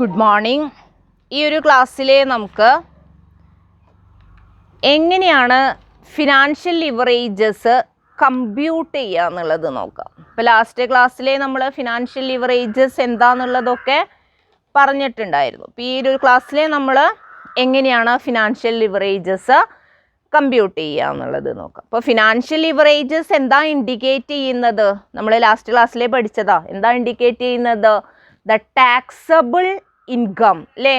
Good morning. ഈ ഒരു ക്ലാസ്സിൽ നമുക്ക് എങ്ങനെയാണ് ഫിനാൻഷ്യൽ ലിവറേജസ് കമ്പ്യൂട്ട് ചെയ്യുക എന്നുള്ളത് നോക്കാം. ഇപ്പോൾ ലാസ്റ്റ് ക്ലാസ്സിൽ നമ്മൾ ഫിനാൻഷ്യൽ ലിവറേജസ് എന്താണെന്നുള്ളതൊക്കെ പറഞ്ഞിട്ടുണ്ടായിരുന്നു. ഇപ്പോൾ ഈ ഒരു ക്ലാസ്സിൽ നമ്മൾ എങ്ങനെയാണ് ഫിനാൻഷ്യൽ ലിവറേജസ് കമ്പ്യൂട്ട് ചെയ്യുക എന്നുള്ളത് നോക്കാം. അപ്പോൾ ഫിനാൻഷ്യൽ ലിവറേജസ് എന്താ ഇൻഡിക്കേറ്റ് ചെയ്യുന്നത്? നമ്മൾ ലാസ്റ്റ് ക്ലാസ്സിൽ പഠിച്ചതാ. എന്താ ഇൻഡിക്കേറ്റ് ചെയ്യുന്നത്? ദ ടാക്സബിൾ ഇൻകം അല്ലേ,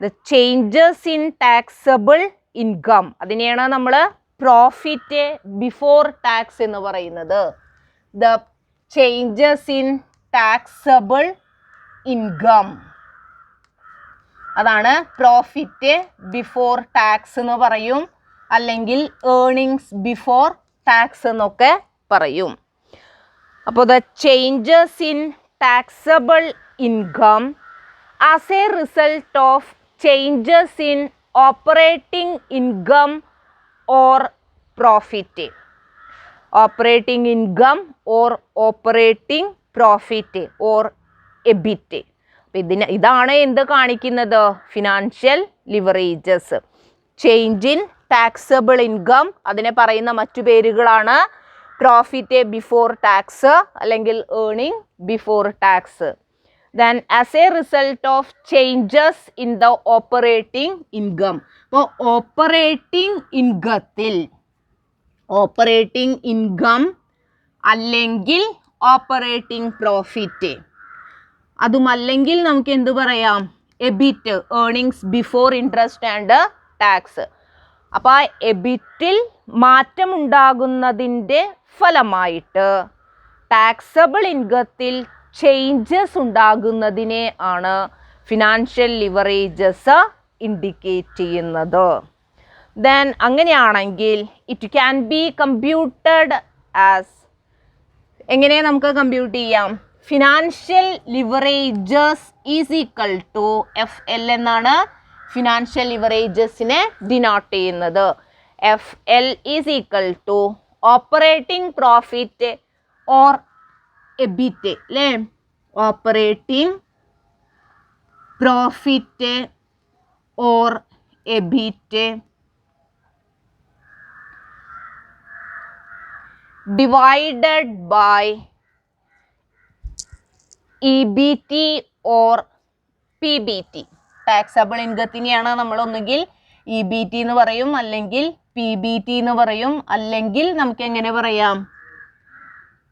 the changes in taxable income, അതിനെയാണ് നമ്മൾ പ്രോഫിറ്റ് ബിഫോർ ടാക്സ് എന്ന് പറയുന്നത്. The changes in taxable income, അതാണ് പ്രോഫിറ്റ് ബിഫോർ ടാക്സ് എന്ന് പറയും, അല്ലെങ്കിൽ ഏർണിങ്സ് ബിഫോർ ടാക്സ് എന്നൊക്കെ പറയും. അപ്പോൾ the changes in taxable income as a result of changes in operating income or profit. Operating income or operating profit or EBIT. ഇതാണ് എന്ത് കാണിക്കുന്നത്? Financial leverages. Change in taxable income, അതിനെ പറയുന്ന മറ്റു പേരുകളാണ് പ്രോഫിറ്റ് ബിഫോർ ടാക്സ് അല്ലെങ്കിൽ earning before tax. Then as a result of changes in the operating income. അപ്പോൾ operating income അല്ലെങ്കിൽ ഓപ്പറേറ്റിംഗ് പ്രോഫിറ്റ്, അതുമല്ലെങ്കിൽ നമുക്ക് എന്ത് പറയാം? EBIT, earnings before interest and tax. അപ്പോൾ ആ എബിറ്റിൽ മാറ്റമുണ്ടാകുന്നതിൻ്റെ ഫലമായിട്ട് ടാക്സബിൾ ഇൻകത്തിൽ ചേഞ്ചസ് ഉണ്ടാകുന്നതിനെ ആണ് ഫിനാൻഷ്യൽ ലിവറേജസ് ഇൻഡിക്കേറ്റ് ചെയ്യുന്നത്. ദെൻ അങ്ങനെയാണെങ്കിൽ it can be computed as, എങ്ങനെ നമുക്ക് കമ്പ്യൂട്ട് ചെയ്യാം? Financial leverages is equal to FL എന്നാണ് ഫിനാൻഷ്യൽ ലിവറേജസിനെ ഡിനോട്ട് ചെയ്യുന്നത്. FL is equal to operating profit or EBIT അല്ലേ, operating profit or EBIT divided by EBT or PBT. Taxable ഇൻകത്തിനെയാണ് നമ്മൾ ഒന്നുകിൽ EBT എന്ന് പറയും, അല്ലെങ്കിൽ PBT എന്ന് പറയും, അല്ലെങ്കിൽ നമുക്ക് എങ്ങനെ പറയാം?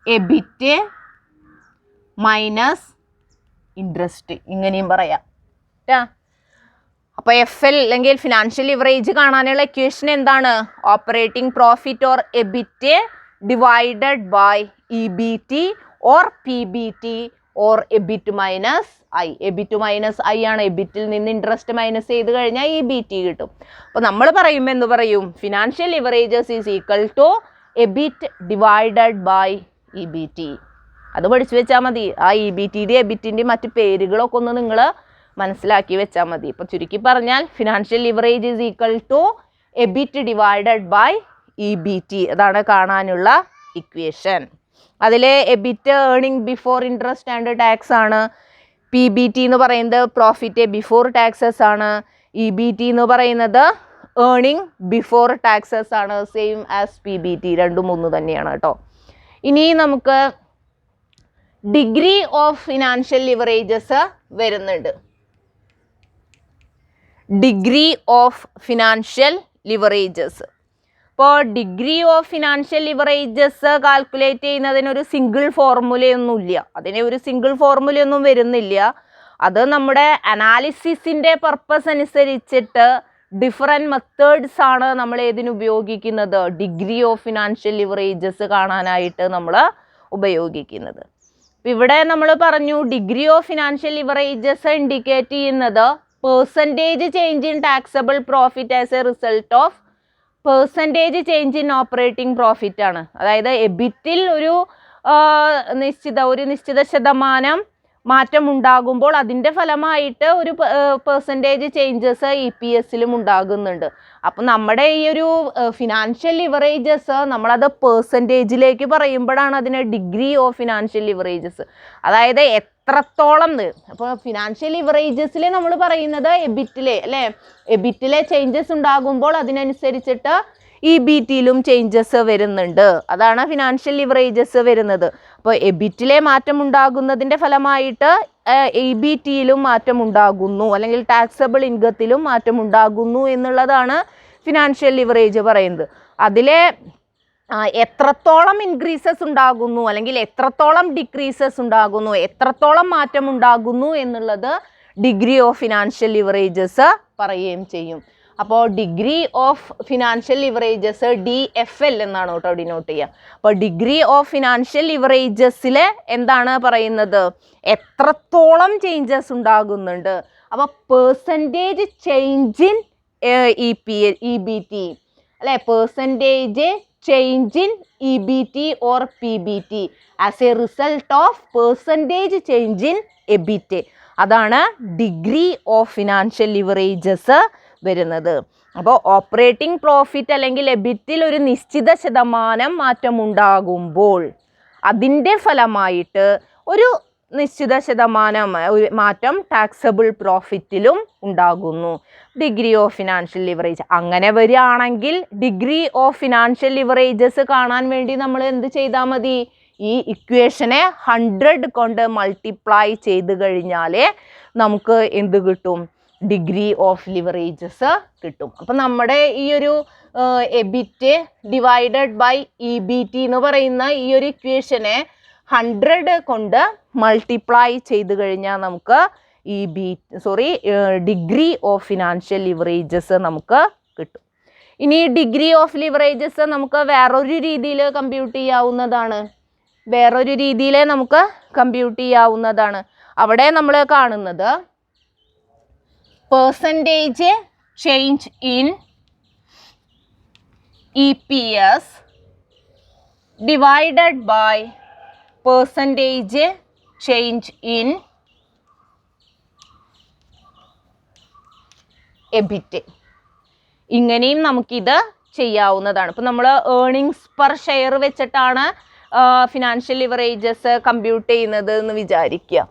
എബിറ്റ് മൈനസ് ഇൻട്രസ്റ്റ്, ഇങ്ങനെയും പറയാം. അപ്പോൾ FL അല്ലെങ്കിൽ ഫിനാൻഷ്യൽ ലിവറേജ് കാണാനുള്ള ഇക്വേഷൻ എന്താണ്? Operating profit or EBIT divided by EBT or PBT or EBIT minus I. EBIT minus I ആണ്. എബിറ്റിൽ നിന്ന് ഇൻട്രസ്റ്റ് മൈനസ് ചെയ്ത് കഴിഞ്ഞാൽ EBT കിട്ടും. അപ്പോൾ നമ്മൾ പറയുമ്പോൾ എന്ത് പറയും? Financial leverages is equal to EBIT divided by EBT. അത് പഠിച്ചു വെച്ചാൽ മതി. ആ EBTയുടെ എബിറ്റിൻ്റെ മറ്റ് പേരുകളൊക്കെ ഒന്ന് നിങ്ങൾ മനസ്സിലാക്കി വെച്ചാൽ മതി. ഇപ്പോൾ ചുരുക്കി പറഞ്ഞാൽ financial leverage is equal to EBIT divided by EBT. അതാണ് കാണാനുള്ള ഇക്വേഷൻ. അതിൽ EBIT earning before interest and tax ആണ്. PBT എന്ന് പറയുന്നത് പ്രോഫിറ്റ് ബിഫോർ ടാക്സസ് ആണ്. EBT എന്ന് പറയുന്നത് ഏർണിംഗ് ബിഫോർ ടാക്സസ് ആണ്. സെയിം ആസ് PBT, രണ്ടും ഒന്ന് തന്നെയാണ് കേട്ടോ. ഇനി നമുക്ക് ഡിഗ്രി ഓഫ് ഫിനാൻഷ്യൽ ലിവറേജസ് വരുന്നുണ്ട്. Degree of financial leverages. ഇപ്പോൾ degree of financial leverages calculate ചെയ്യുന്നതിനൊരു സിംഗിൾ ഫോർമുലയൊന്നുമില്ല. അതിന് ഒരു സിംഗിൾ ഫോർമുലയൊന്നും വരുന്നില്ല. അത് നമ്മുടെ അനാലിസിസിൻ്റെ പർപ്പസ് അനുസരിച്ചിട്ട് ഡിഫറെൻറ്റ് മെത്തേഡ്സ് ആണ് നമ്മൾ ഏതിന് ഉപയോഗിക്കുന്നത്? ഡിഗ്രി ഓഫ് ഫിനാൻഷ്യൽ ലിവറേജസ് കാണാനായിട്ട് നമ്മൾ ഉപയോഗിക്കുന്നത്. ഇപ്പം ഇവിടെ നമ്മൾ പറഞ്ഞു degree of financial leverages indicate ചെയ്യുന്നത് percentage change in taxable profit as a result of percentage change in operating profit ആണ്. അതായത് എബിറ്റിൽ ഒരു നിശ്ചിത ശതമാനം മാറ്റം ഉണ്ടാകുമ്പോൾ അതിൻ്റെ ഫലമായിട്ട് ഒരു പെർസെൻറ്റേജ് ചേഞ്ചസ് EPSലും ഉണ്ടാകുന്നുണ്ട്. അപ്പം നമ്മുടെ ഈ ഒരു ഫിനാൻഷ്യൽ ലിവറേജസ് നമ്മളത് പെർസെൻറ്റേജിലേക്ക് പറയുമ്പോഴാണ് അതിന് ഡിഗ്രി ഓഫ് ഫിനാൻഷ്യൽ ലിവറേജസ്. അതായത് എത്രത്തോളം. അപ്പോൾ ഫിനാൻഷ്യൽ ലിവറേജസിൽ നമ്മൾ പറയുന്നത് എബിറ്റിലെ അല്ലേ, എബിറ്റിലെ ചേഞ്ചസ് ഉണ്ടാകുമ്പോൾ അതിനനുസരിച്ചിട്ട് EBTയിലും ചേഞ്ചസ് വരുന്നുണ്ട്. അതാണ് ഫിനാൻഷ്യൽ ലിവറേജസ് വരുന്നത്. അപ്പോൾ എബിറ്റിലെ മാറ്റം ഉണ്ടാകുന്നതിൻ്റെ ഫലമായിട്ട് EBTയിലും മാറ്റം ഉണ്ടാകുന്നു, അല്ലെങ്കിൽ ടാക്സബിൾ ഇൻകത്തിലും മാറ്റം ഉണ്ടാകുന്നു എന്നുള്ളതാണ് ഫിനാൻഷ്യൽ ലിവറേജ് പറയുന്നത്. അതിലെ എത്രത്തോളം ഇൻക്രീസസ് ഉണ്ടാകുന്നു അല്ലെങ്കിൽ എത്രത്തോളം ഡിക്രീസസ് ഉണ്ടാകുന്നു, എത്രത്തോളം മാറ്റം ഉണ്ടാകുന്നു എന്നുള്ളത് ഡിഗ്രി ഓഫ് ഫിനാൻഷ്യൽ ലിവറേജസ് പറയുകയും ചെയ്യും. അപ്പോൾ degree of financial leverages DFL എന്നാണ് കേട്ടോ ഡിനോട്ട് ചെയ്യുക. അപ്പോൾ ഡിഗ്രി ഓഫ് ഫിനാൻഷ്യൽ ലിവറേജസിൽ എന്താണ് പറയുന്നത്, എത്രത്തോളം ചേഞ്ചസ് ഉണ്ടാകുന്നുണ്ട്. അപ്പോൾ പെർസെൻറ്റേജ് ചേഞ്ച് ഇൻ EBT അല്ലെ, percentage change in EBT or PBT as a result of percentage change in EBIT. അതാണ് ഡിഗ്രി ഓഫ് ഫിനാൻഷ്യൽ ലിവറേജസ് വരുന്നത്. അപ്പോൾ ഓപ്പറേറ്റിംഗ് പ്രോഫിറ്റ് അല്ലെങ്കിൽ എബിറ്റിൽ ഒരു നിശ്ചിത ശതമാനം മാറ്റമുണ്ടാകുമ്പോൾ അതിൻ്റെ ഫലമായിട്ട് ഒരു നിശ്ചിത ശതമാനം മാറ്റം ടാക്സബിൾ പ്രോഫിറ്റിലും ഉണ്ടാകുന്നു. ഡിഗ്രി ഓഫ് ഫിനാൻഷ്യൽ ലിവറേജ് അങ്ങനെ വരികയാണെങ്കിൽ ഡിഗ്രി ഓഫ് ഫിനാൻഷ്യൽ ലിവറേജസ് കാണാൻ വേണ്ടി നമ്മൾ എന്ത് ചെയ്താൽ മതി, ഈ ഇക്വേഷനെ 100 കൊണ്ട് മൾട്ടിപ്ലൈ ചെയ്ത് കഴിഞ്ഞാൽ നമുക്ക് എന്ത് കിട്ടും, ഡിഗ്രി ഓഫ് ലിവറേജസ് കിട്ടും. അപ്പം നമ്മുടെ ഈ ഒരു എബിറ്റ് ഡിവൈഡഡ് ബൈ EBT എന്ന് പറയുന്ന ഈ ഒരു ഇക്വേഷനെ 100 കൊണ്ട് മൾട്ടിപ്ലൈ ചെയ്ത് കഴിഞ്ഞാൽ നമുക്ക് ഡിഗ്രി ഓഫ് ഫിനാൻഷ്യൽ ലിവറേജസ് നമുക്ക് കിട്ടും. ഇനി ഡിഗ്രി ഓഫ് ലിവറേജസ് നമുക്ക് വേറൊരു രീതിയിൽ കമ്പ്യൂട്ട് ചെയ്യാവുന്നതാണ്. അവിടെ നമ്മൾ കാണുന്നത് percentage change in EPS divided by percentage change in EBIT. ഇങ്ങനെയും നമുക്കിത് ചെയ്യാവുന്നതാണ്. ഇപ്പം നമ്മൾ ഏർണിങ്സ് പെർ ഷെയർ വെച്ചിട്ടാണ് ഫിനാൻഷ്യൽ ലിവറേജസ് കമ്പ്യൂട്ട് ചെയ്യുന്നത് എന്ന് വിചാരിക്കുക.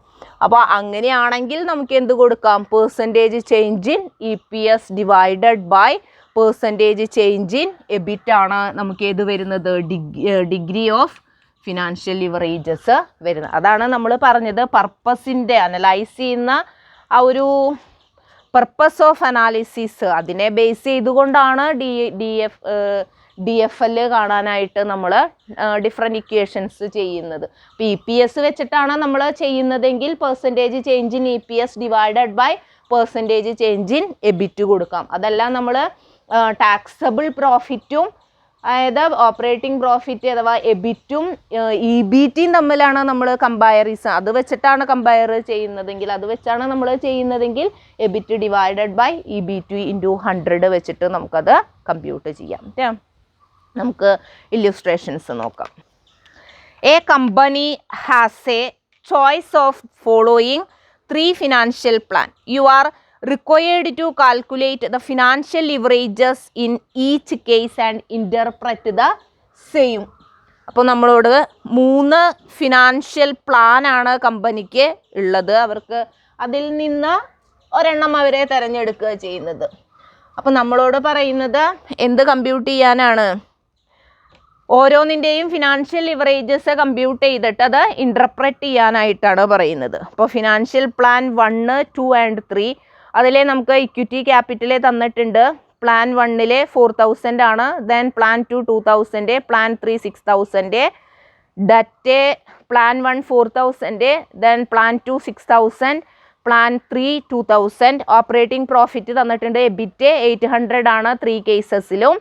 അപ്പോൾ അങ്ങനെയാണെങ്കിൽ നമുക്ക് എന്ത് കൊടുക്കാം, percentage change in EPS divided by percentage change in EBIT ആണ് നമുക്ക് ഏത് വരുന്നത്, ഡിഗ്രി ഓഫ് ഫിനാൻഷ്യൽ ലിവറേജസ് വരുന്നത്. അതാണ് നമ്മൾ പറഞ്ഞത് പർപ്പസിൻ്റെ അനലൈസ് ചെയ്യുന്ന ആ ഒരു പർപ്പസ് ഓഫ് അനാലിസിസ് അതിനെ ബേസ് ചെയ്തുകൊണ്ടാണ് DFL കാണാനായിട്ട് നമ്മൾ ഡിഫറെൻറ്റ് ഇക്വേഷൻസ് ചെയ്യുന്നത്. ഇപ്പോൾ EPS വെച്ചിട്ടാണ് നമ്മൾ ചെയ്യുന്നതെങ്കിൽ percentage change in EPS divided by percentage change in EBIT കൊടുക്കാം. അതെല്ലാം നമ്മൾ ടാക്സബിൾ പ്രോഫിറ്റും അതായത് ഓപ്പറേറ്റിംഗ് പ്രോഫിറ്റ് അഥവാ എബിറ്റും EBTയും തമ്മിലാണ് നമ്മൾ കമ്പയറിസൺ, അത് വെച്ചിട്ടാണ് കമ്പയർ ചെയ്യുന്നതെങ്കിൽ, അത് വെച്ചാണ് നമ്മൾ ചെയ്യുന്നതെങ്കിൽ EBIT divided by EBT into 100 വെച്ചിട്ട് നമുക്കത് കമ്പ്യൂട്ട് ചെയ്യാം. നമുക്ക് ഇല്ലുസ്ട്രേഷൻസ് നോക്കാം. A company has a choice of following 3 financial plan. You are required to calculate the financial leverages in each case and interpret the same. അപ്പോൾ നമ്മളോട് 3 financial plan ആണ് കമ്പനിക്ക് ഉള്ളത്. അവർക്ക് അതിൽ നിന്ന് ഒരെണ്ണം അവരെ തിരഞ്ഞെടുക്കുക ചെയ്യുന്നത്. അപ്പോൾ നമ്മളോട് പറയുന്നത് എന്ത് കമ്പ്യൂട്ട് ചെയ്യാനാണ്, ഓരോന്നിൻ്റെയും ഫിനാൻഷ്യൽ ലിവറേജസ് കമ്പ്യൂട്ട് ചെയ്തിട്ട് അത് ഇൻ്റർപ്രറ്റ് ചെയ്യാനായിട്ടാണ് പറയുന്നത്. അപ്പോൾ ഫിനാൻഷ്യൽ പ്ലാൻ 1, 2 and 3 അതിലെ നമുക്ക് ഇക്വിറ്റി ക്യാപിറ്റൽ തന്നിട്ടുണ്ട്. പ്ലാൻ 1 4,000 ആണ്, then plan 2 2,000, plan 3 6,000, debt plan 1 4,000, then plan 2 6,000, plan 3 2,000. Operating profit തന്നിട്ടുണ്ട്, എബിറ്റ് 800 ആണ് 3 കേസസിലും.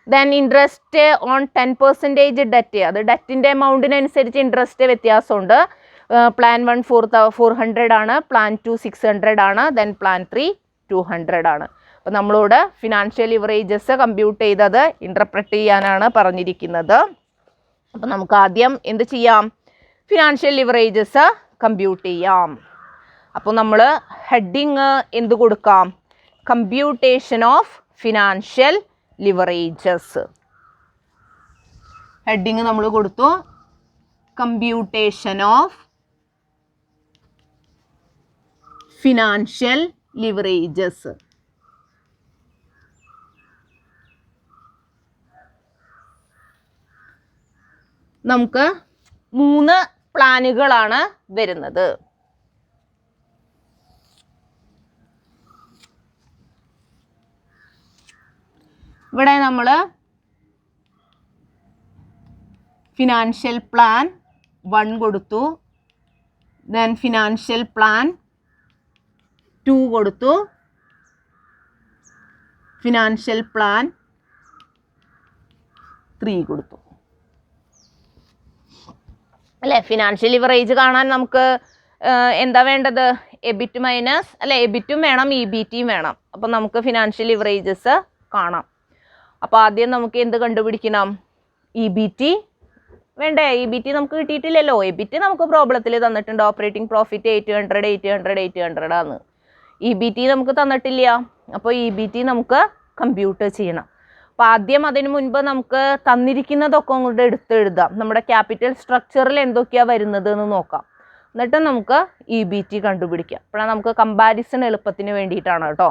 ദെൻ ഇൻട്രസ്റ്റ് ഓൺ 10% ഡെറ്റ്, അത് ഡെറ്റിൻ്റെ എമൗണ്ടിനനുസരിച്ച് ഇൻട്രസ്റ്റ് വ്യത്യാസമുണ്ട്. പ്ലാൻ 1 400 ആണ്, പ്ലാൻ 2 600 ആണ്, ദെൻ പ്ലാൻ 3 200 ആണ്. അപ്പോൾ നമ്മളോട് ഫിനാൻഷ്യൽ ലിവറേജസ് കമ്പ്യൂട്ട് ചെയ്തത് ഇൻ്റർപ്രറ്റ് ചെയ്യാനാണ് പറഞ്ഞിരിക്കുന്നത്. അപ്പോൾ നമുക്ക് ആദ്യം എന്ത് ചെയ്യാം, ഫിനാൻഷ്യൽ ലിവറേജസ് കമ്പ്യൂട്ട് ചെയ്യാം. അപ്പോൾ നമ്മൾ ഹെഡിങ് എന്ത് കൊടുക്കാം, computation of financial leverages. Heading നമ്മൾ കൊടുത്തു കമ്പ്യൂട്ടേഷൻ ഓഫ് ഫിനാൻഷ്യൽ ലിവറേജസ്. നമുക്ക് 3 പ്ലാനുകളാണ് വരുന്നത്. ഇവിടെ നമ്മൾ ഫിനാൻഷ്യൽ പ്ലാൻ 1 കൊടുത്തു, ദെൻ ഫിനാൻഷ്യൽ പ്ലാൻ 2 കൊടുത്തു, ഫിനാൻഷ്യൽ പ്ലാൻ 3 കൊടുത്തു അല്ലേ. ഫിനാൻഷ്യൽ ലിവറേജ് കാണാൻ നമുക്ക് എന്താ വേണ്ടത്? എബിറ്റ് മൈനസ് അല്ലെ, എബിറ്റും വേണം ഇബിറ്റിയും വേണം. അപ്പം നമുക്ക് ഫിനാൻഷ്യൽ ലിവറേജസ് കാണാം. അപ്പോൾ ആദ്യം നമുക്ക് എന്ത് കണ്ടുപിടിക്കണം? ഇബിറ്റി വേണ്ടേ? ഇബിറ്റി നമുക്ക് കിട്ടിയിട്ടില്ലല്ലോ. എബിറ്റ് നമുക്ക് പ്രോബ്ലത്തിൽ തന്നിട്ടുണ്ട്. ഓപ്പറേറ്റിംഗ് പ്രോഫിറ്റ് 800 ആണ്. ഇബിറ്റി നമുക്ക് തന്നിട്ടില്ല. അപ്പോൾ ഇബിറ്റി നമുക്ക് കമ്പ്യൂട്ട് ചെയ്യണം. അപ്പോൾ ആദ്യം അതിന് മുൻപ് നമുക്ക് തന്നിരിക്കുന്നതൊക്കെ കൊണ്ട് എടുത്തെഴുതാം. നമ്മുടെ ക്യാപിറ്റൽ സ്ട്രക്ചറിൽ എന്തൊക്കെയാണ് വരുന്നത് എന്ന് നോക്കാം. എന്നിട്ട് നമുക്ക് ഇബിറ്റി കണ്ടുപിടിക്കാം. അപ്പോഴാണ് നമുക്ക് കമ്പാരിസൺ എളുപ്പത്തിന് വേണ്ടിയിട്ടാണ് കേട്ടോ.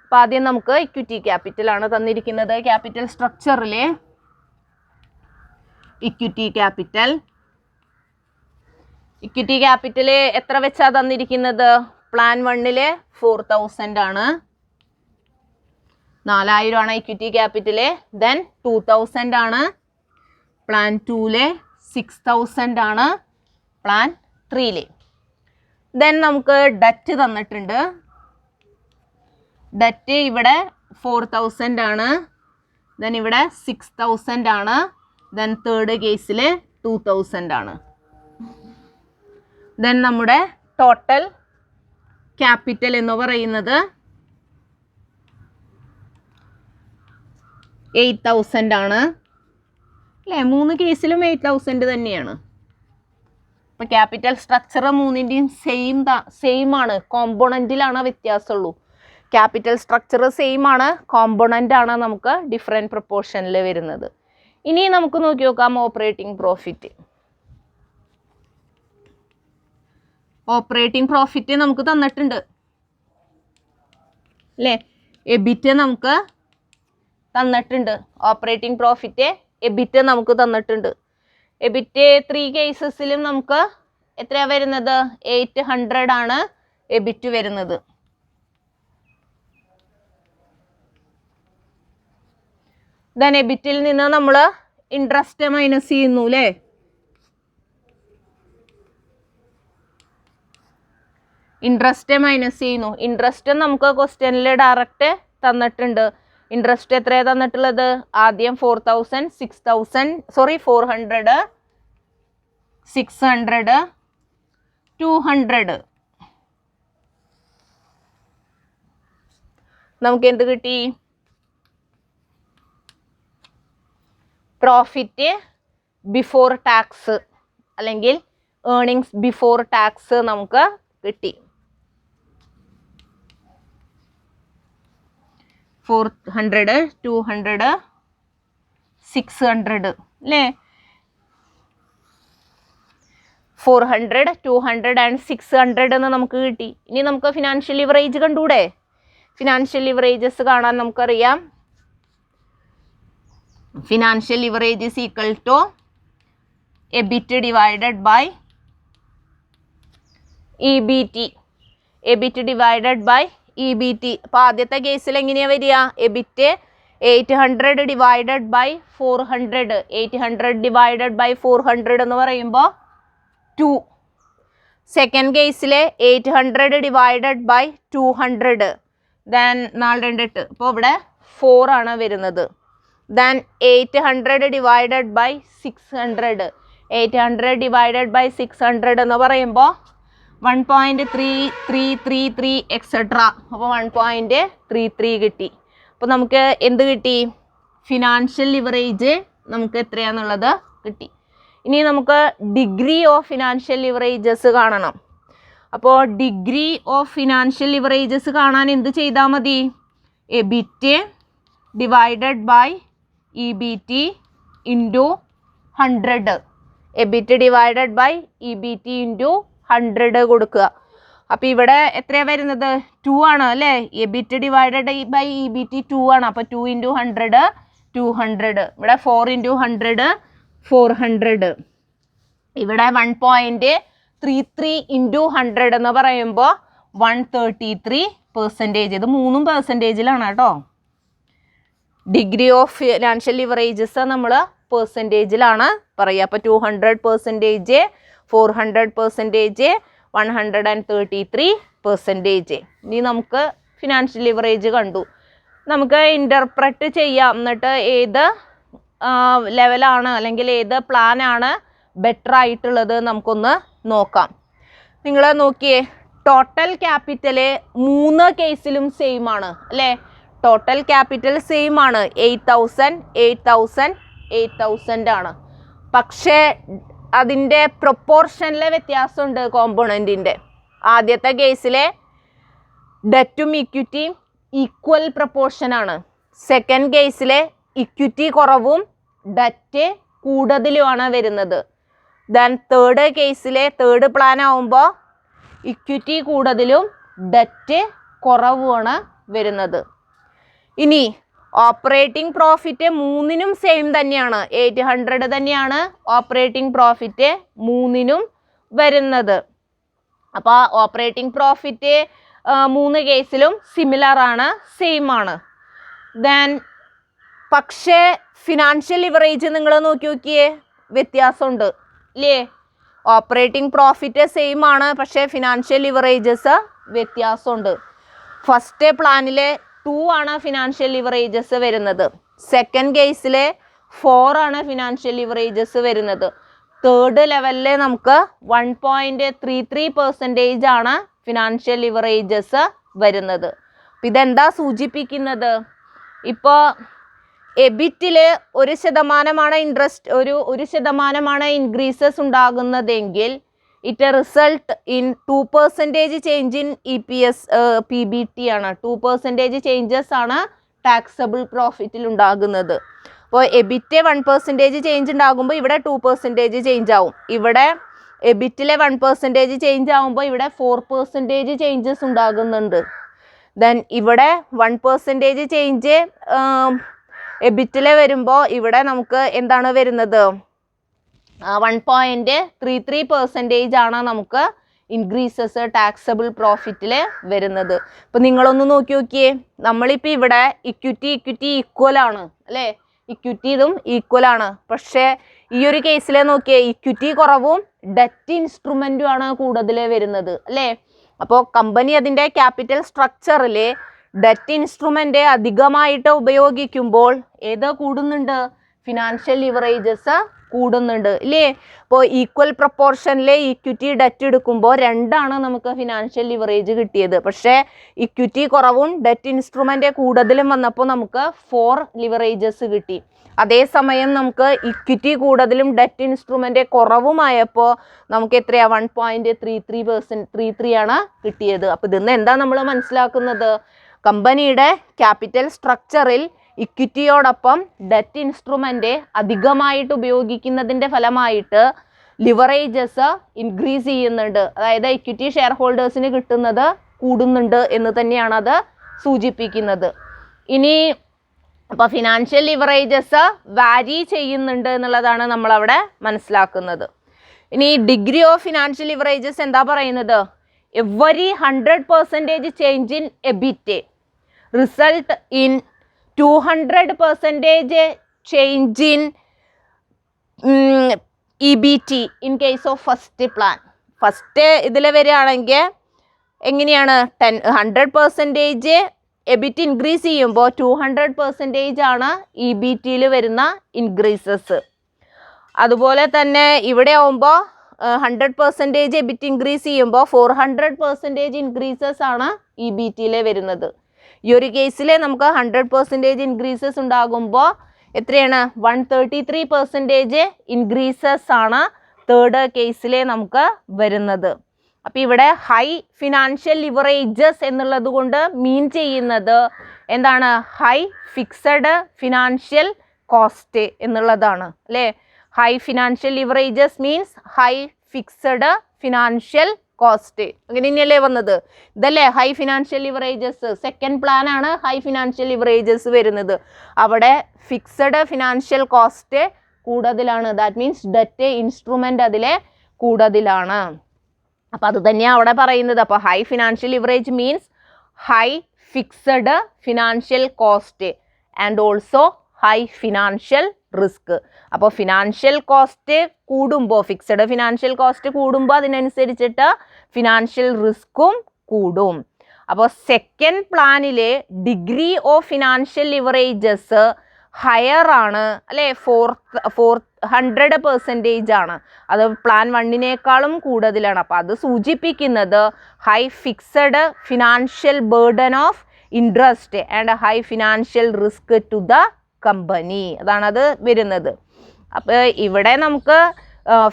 അപ്പോൾ ആദ്യം നമുക്ക് ഇക്വിറ്റി ക്യാപിറ്റലാണ് തന്നിരിക്കുന്നത്. ക്യാപിറ്റൽ സ്ട്രക്ചറിലെ ഇക്വിറ്റി ക്യാപിറ്റൽ എത്ര വെച്ചാണ് തന്നിരിക്കുന്നത്? പ്ലാൻ 1 4000 ആണ്, 4000 ആണ് ഇക്വിറ്റി ക്യാപിറ്റൽ. ദെൻ 2000 ആണ് പ്ലാൻ 2 6000 ആണ് പ്ലാൻ 3. ദെൻ നമുക്ക് ഡെറ്റ് തന്നിട്ടുണ്ട്. ഡെറ്റ് ഇവിടെ 4000 ആണ്, ദെൻ ഇവിടെ 6000 ആണ്, ദെൻ തേർഡ് കേസിൽ 2000 ആണ്. ദെൻ നമ്മുടെ ടോട്ടൽ ക്യാപിറ്റൽ എന്ന് പറയുന്നത് 8000 ആണ് അല്ലേ. 3 കേസിലും 8000 തന്നെയാണ്. അപ്പോൾ ക്യാപിറ്റൽ സ്ട്രക്ചർ 3ൻ്റെയും സെയിം ആണ്, കോമ്പോണൻറ്റിലാണ് വ്യത്യാസമുള്ളൂ. ക്യാപിറ്റൽ സ്ട്രക്ചർ സെയിം ആണ്, കോമ്പോണൻ്റ് ആണ് നമുക്ക് ഡിഫറെൻറ്റ് പ്രൊപ്പോർഷനിൽ വരുന്നത്. ഇനി നമുക്ക് നോക്കി നോക്കാം ഓപ്പറേറ്റിംഗ് പ്രോഫിറ്റ്. ഓപ്പറേറ്റിംഗ് പ്രോഫിറ്റ് നമുക്ക് തന്നിട്ടുണ്ട് അല്ലേ. എബിറ്റ് നമുക്ക് തന്നിട്ടുണ്ട്. ഓപ്പറേറ്റിംഗ് പ്രോഫിറ്റ് എബിറ്റ് നമുക്ക് തന്നിട്ടുണ്ട്. എബിറ്റ് 3 കേസസിലും നമുക്ക് എത്രയാണ് വരുന്നത്? 800 ആണ് എബിറ്റ് വരുന്നത്. ദെൻ എബിറ്റിൽ നിന്ന് നമ്മൾ ഇൻട്രസ്റ്റ് മൈനസ് ചെയ്യുന്നു അല്ലേ. ഇൻട്രസ്റ്റ് നമുക്ക് ക്വസ്റ്റ്യനിൽ ഡയറക്റ്റ് തന്നിട്ടുണ്ട്. ഇൻട്രസ്റ്റ് എത്രയാണ് തന്നിട്ടുള്ളത്? ആദ്യം 400, 400, 600, 200. നമുക്ക് എന്ത് കിട്ടി? പ്രോഫിറ്റ് ബിഫോർ ടാക്സ് അല്ലെങ്കിൽ ഏർണിങ്സ് ബിഫോർ ടാക്സ് നമുക്ക് കിട്ടി. 400, 200, 600 അല്ലേ. 400, 200 and 600 എന്ന് നമുക്ക് കിട്ടി. ഇനി നമുക്ക് ഫിനാൻഷ്യൽ ലിവറേജ് കണ്ടൂടെ? ഫിനാൻഷ്യൽ ലിവറേജസ് കാണാൻ നമുക്കറിയാം. Financial leverage is equal to EBIT divided by EBIT divided by EBT. അപ്പോൾ ആദ്യത്തെ കേസിൽ എങ്ങനെയാണ് വരിക? EBIT 800 divided by 400. 800 divided by 400 എന്ന് പറയുമ്പോൾ 2. സെക്കൻഡ് കേസിൽ 800 ഡിവൈഡഡ് ബൈ 200. ദെൻ 4 2 8. അപ്പോൾ ഇവിടെ 4 ആണ് വരുന്നത്. Then 800 divided by 600. 800 divided by 600 എന്ന് പറയുമ്പോൾ 1.3333 എക്സെട്ര. അപ്പോൾ 1.33 കിട്ടി. അപ്പോൾ നമുക്ക് എന്ത് കിട്ടി? ഫിനാൻഷ്യൽ ലിവറേജ് നമുക്ക് എത്രയാണെന്നുള്ളത് കിട്ടി. ഇനി നമുക്ക് ഡിഗ്രി ഓഫ് ഫിനാൻഷ്യൽ ലിവറേജസ് കാണണം. അപ്പോൾ ഡിഗ്രി ഓഫ് ഫിനാൻഷ്യൽ ലിവറേജസ് കാണാൻ എന്ത് ചെയ്താൽ മതി? EBIT divided by EBT into 100. EBIT divided by EBT into 100 കൊടുക്കുക. അപ്പോൾ ഇവിടെ എത്രയാണ് വരുന്നത്? 2 ആണ് അല്ലേ? എബിറ്റ് ഡിവൈഡഡ് ബൈ EBT 2 ആണ്. അപ്പോൾ 2 × 100 200. ഇവിടെ 4 × 100 400. ഇവിടെ 1.33 × 100 എന്ന് പറയുമ്പോൾ 133%. ഇത് 3 പെർസെൻറ്റേജിലാണ് കേട്ടോ. ഡിഗ്രി ഓഫ് ഫിനാൻഷ്യൽ ലിവറേജസ് നമ്മൾ പെർസെൻറ്റേജിലാണ് പറയുക. അപ്പോൾ 200%, 400%, 133%. ഇനി നമുക്ക് ഫിനാൻഷ്യൽ ലിവറേജ് കണ്ടു. നമുക്ക് ഇൻ്റർപ്രറ്റ് ചെയ്യാം. എന്നിട്ട് ഏത് ലെവലാണ് അല്ലെങ്കിൽ ഏത് പ്ലാനാണ് ബെറ്റർ ആയിട്ടുള്ളത് നമുക്കൊന്ന് നോക്കാം. നിങ്ങൾ നോക്കിയേ, ടോട്ടൽ ക്യാപിറ്റൽ 3 കേസിലും സെയിം ആണ് അല്ലേ? ടോട്ടൽ ക്യാപിറ്റൽ സെയിം ആണ്. 8,000 8,000 8,000 ആണ്. പക്ഷേ അതിൻ്റെ പ്രൊപ്പോർഷനിലെ വ്യത്യാസമുണ്ട് കോമ്പോണൻറ്റിൻ്റെ. ആദ്യത്തെ കേസിലെ ഡെറ്റും ഇക്വിറ്റിയും ഈക്വൽ പ്രൊപ്പോർഷനാണ്. സെക്കൻഡ് കേസിലെ ഇക്വിറ്റി കുറവും ഡെറ്റ് കൂടുതലുമാണ് വരുന്നത്. ദെൻ തേർഡ് കേസിലെ തേർഡ് പ്ലാൻ ആവുമ്പോൾ ഇക്വിറ്റി കൂടുതലും ഡെറ്റ് കുറവുമാണ് വരുന്നത്. ഇനി ഓപ്പറേറ്റിംഗ് പ്രോഫിറ്റ് 3നും സെയിം തന്നെയാണ്. 800 തന്നെയാണ് ഓപ്പറേറ്റിംഗ് പ്രോഫിറ്റ് 3നും വരുന്നത്. അപ്പോൾ ഓപ്പറേറ്റിംഗ് പ്രോഫിറ്റ് 3 കേസിലും സിമിലർ ആണ്, സെയിം ആണ്. ദെൻ പക്ഷേ ഫിനാൻഷ്യൽ ലിവറേജ് നിങ്ങൾ നോക്കിയേ, വ്യത്യാസമുണ്ട് അല്ലേ? ഓപ്പറേറ്റിംഗ് പ്രോഫിറ്റ് സെയിം ആണ്, പക്ഷേ ഫിനാൻഷ്യൽ ലിവറേജസ് വ്യത്യാസമുണ്ട്. ഫസ്റ്റ് പ്ലാനിൽ 2 ആണ് ഫിനാൻഷ്യൽ ലിവറേജസ് വരുന്നത്. സെക്കൻഡ് കേസിൽ 4 ആണ് ഫിനാൻഷ്യൽ ലിവറേജസ് വരുന്നത്. തേർഡ് ലെവലിൽ നമുക്ക് 1.33% ആണ് ഫിനാൻഷ്യൽ ലിവറേജസ് വരുന്നത്. അപ്പം ഇതെന്താ സൂചിപ്പിക്കുന്നത്? ഇപ്പോൾ എബിറ്റിൽ 1% ഇൻട്രസ്റ്റ്, 1% ഇൻക്രീസസ് ഉണ്ടാകുന്നതെങ്കിൽ it result in 2% change in EPS PBT ആണ്. 2% ചേഞ്ചസ് ആണ് ടാക്സബിൾ പ്രോഫിറ്റിൽ ഉണ്ടാകുന്നത്. അപ്പോൾ എബിറ്റ് 1% ചേഞ്ച് ഉണ്ടാകുമ്പോൾ ഇവിടെ 2% ചേഞ്ച് ആവും. ഇവിടെ എബിറ്റിലെ 1% ചേഞ്ച് ആകുമ്പോൾ ഇവിടെ 4% ചേഞ്ചസ് ഉണ്ടാകുന്നുണ്ട്. ദെൻ ഇവിടെ 1% ചേഞ്ച് എബിറ്റിലെ വരുമ്പോൾ ഇവിടെ നമുക്ക് എന്താണ് വരുന്നത്? 1.33% ആണ് നമുക്ക് ഇൻക്രീസസ് ടാക്സബിൾ പ്രോഫിറ്റിൽ വരുന്നത്. ഇപ്പം നിങ്ങളൊന്ന് നോക്കിയേ, നമ്മളിപ്പോൾ ഇവിടെ ഇക്വിറ്റി ഈക്വൽ ആണ് അല്ലേ? ഇക്വിറ്റി ഇതും ഈക്വൽ ആണ്. പക്ഷേ ഈ ഒരു കേസിൽ നോക്കിയേ, ഇക്വിറ്റി കുറവും ഡെറ്റ് ഇൻസ്ട്രുമെൻറ്റും ആണ് കൂടുതൽ വരുന്നത് അല്ലേ? അപ്പോൾ കമ്പനി അതിൻ്റെ ക്യാപിറ്റൽ സ്ട്രക്ചറിൽ ഡെറ്റ് ഇൻസ്ട്രുമെൻ്റ് അധികമായിട്ട് ഉപയോഗിക്കുമ്പോൾ ഏത് കൂടുന്നുണ്ട്? ഫിനാൻഷ്യൽ ലിവറേജസ് കൂടുന്നുണ്ട് ഇല്ലേ? അപ്പോൾ ഈക്വൽ പ്രൊപ്പോർഷനിലെ ഇക്വിറ്റി ഡെറ്റ് എടുക്കുമ്പോൾ 2 ആണ് നമുക്ക് ഫിനാൻഷ്യൽ ലിവറേജ് കിട്ടിയത്. പക്ഷേ ഇക്വിറ്റി കുറവും ഡെറ്റ് ഇൻസ്ട്രുമെൻ്റ് കൂടുതലും വന്നപ്പോൾ നമുക്ക് 4 ലിവറേജസ് കിട്ടി. അതേസമയം നമുക്ക് ഇക്വിറ്റി കൂടുതലും ഡെറ്റ് ഇൻസ്ട്രുമെൻ്റ് കുറവുമായപ്പോൾ നമുക്ക് എത്രയാണ്? 1.33% ആണ് കിട്ടിയത്. അപ്പോൾ ഇതിന്ന് എന്താ നമ്മൾ മനസ്സിലാക്കുന്നത്? കമ്പനിയുടെ ക്യാപിറ്റൽ സ്ട്രക്ചറിൽ ഇക്വിറ്റിയോടൊപ്പം ഡെറ്റ് ഇൻസ്ട്രുമെൻ്റ് അധികമായിട്ട് ഉപയോഗിക്കുന്നതിൻ്റെ ഫലമായിട്ട് ലിവറേജസ് ഇൻക്രീസ് ചെയ്യുന്നുണ്ട്. അതായത് ഇക്വിറ്റി ഷെയർ ഹോൾഡേഴ്സിന് കിട്ടുന്നത് കൂടുന്നുണ്ട് എന്ന് തന്നെയാണ് അത് സൂചിപ്പിക്കുന്നത്. ഇനി അപ്പോൾ ഫിനാൻഷ്യൽ ലിവറേജസ് വാരി ചെയ്യുന്നുണ്ട് എന്നുള്ളതാണ് നമ്മളവിടെ മനസ്സിലാക്കുന്നത്. ഇനി ഡിഗ്രി ഓഫ് ഫിനാൻഷ്യൽ ലിവറേജസ് എന്താ പറയുന്നത്? Every 100% change in EBIT result in 200% change in EBT in case of first plan. First ഇതിൽ വരികയാണെങ്കിൽ എങ്ങനെയാണ്? 100% എബിറ്റ് ഇൻക്രീസ് ചെയ്യുമ്പോൾ 200% ആണ് EBTയിൽ വരുന്ന ഇൻക്രീസസ്. അതുപോലെ തന്നെ ഇവിടെ ആവുമ്പോൾ 100% എബിറ്റ് ഇൻക്രീസ് ചെയ്യുമ്പോൾ 400% ഇൻക്രീസസ് ആണ് EBTയിൽ വരുന്നത്. ഈ ഒരു കേസിൽ നമുക്ക് 100% ഇൻക്രീസസ് ഉണ്ടാകുമ്പോൾ എത്രയാണ്? 133% ഇൻക്രീസസ് ആണ് തേർഡ് കേസിൽ നമുക്ക് വരുന്നത്. അപ്പോൾ ഇവിടെ ഹൈ ഫിനാൻഷ്യൽ ലിവറേജസ് എന്നുള്ളത് കൊണ്ട് മീൻ ചെയ്യുന്നത് എന്താണ്? ഹൈ ഫിക്സഡ് ഫിനാൻഷ്യൽ കോസ്റ്റ് എന്നുള്ളതാണ് അല്ലേ? High financial leverages means high fixed financial cost. അങ്ങനെ തന്നെയല്ലേ വന്നത്? ഇതല്ലേ high financial leverages. Second plan ആണ് ഹൈ ഫിനാൻഷ്യൽ ലിവറേജസ് വരുന്നത്. അവിടെ ഫിക്സഡ് ഫിനാൻഷ്യൽ കോസ്റ്റ് കൂടുതലാണ്. ദാറ്റ് മീൻസ് ഡെറ്റ് ഇൻസ്ട്രുമെന്റ് അതിലെ കൂടുതലാണ്. അപ്പം അത് തന്നെയാണ് അവിടെ പറയുന്നത്. അപ്പോൾ high financial leverage means high fixed financial cost and also high financial risk. അപ്പോൾ ഫിനാൻഷ്യൽ കോസ്റ്റ് കൂടുമ്പോൾ, ഫിക്സഡ് ഫിനാൻഷ്യൽ കോസ്റ്റ് കൂടുമ്പോൾ അതിനനുസരിച്ചിട്ട് ഫിനാൻഷ്യൽ റിസ്ക്കും കൂടും. അപ്പോൾ second പ്ലാനിലെ degree of financial leverages higher ആണ് അല്ലേ? 100% ആണ്. അത് പ്ലാൻ 1-നേക്കാളും കൂടുതലാണ്. അപ്പോൾ അത് സൂചിപ്പിക്കുന്നത് high fixed financial burden of interest and high financial risk to the company. അതാണത് വരുന്നത്. അപ്പോൾ ഇവിടെ നമുക്ക്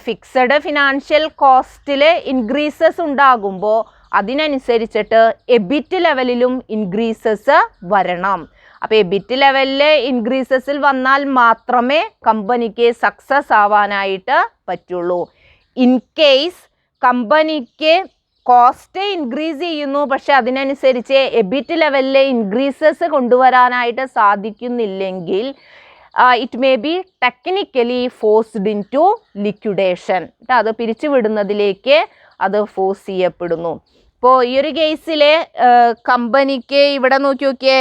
ഫിക്സഡ് ഫിനാൻഷ്യൽ കോസ്റ്റിൽ ഇൻക്രീസസ് ഉണ്ടാകുമ്പോൾ അതിനനുസരിച്ചിട്ട് എബിറ്റ് ലെവലിലും ഇൻക്രീസസ് വരണം. അപ്പോൾ എബിറ്റ് ലെവലിൽ ഇൻക്രീസസിൽ വന്നാൽ മാത്രമേ കമ്പനിക്ക് സക്സസ് ആവാനായിട്ട് പറ്റുള്ളൂ. ഇൻ കേസ് കമ്പനിക്ക് കോസ്റ്റ് ഇൻക്രീസ് ചെയ്യുന്നു, പക്ഷെ അതിനനുസരിച്ച് എബിറ്റ് ലെവലിൽ ഇൻക്രീസസ് കൊണ്ടുവരാനായിട്ട് സാധിക്കുന്നില്ലെങ്കിൽ it may be technically forced into liquidation. അത് പിരിച്ചുവിടുന്നതിലേക്ക് അത് ഫോഴ്സ് ചെയ്യപ്പെടുന്നു. ഇപ്പോൾ ഈ ഒരു കേസിൽ കമ്പനിക്ക് ഇവിടെ നോക്കി നോക്കിയേ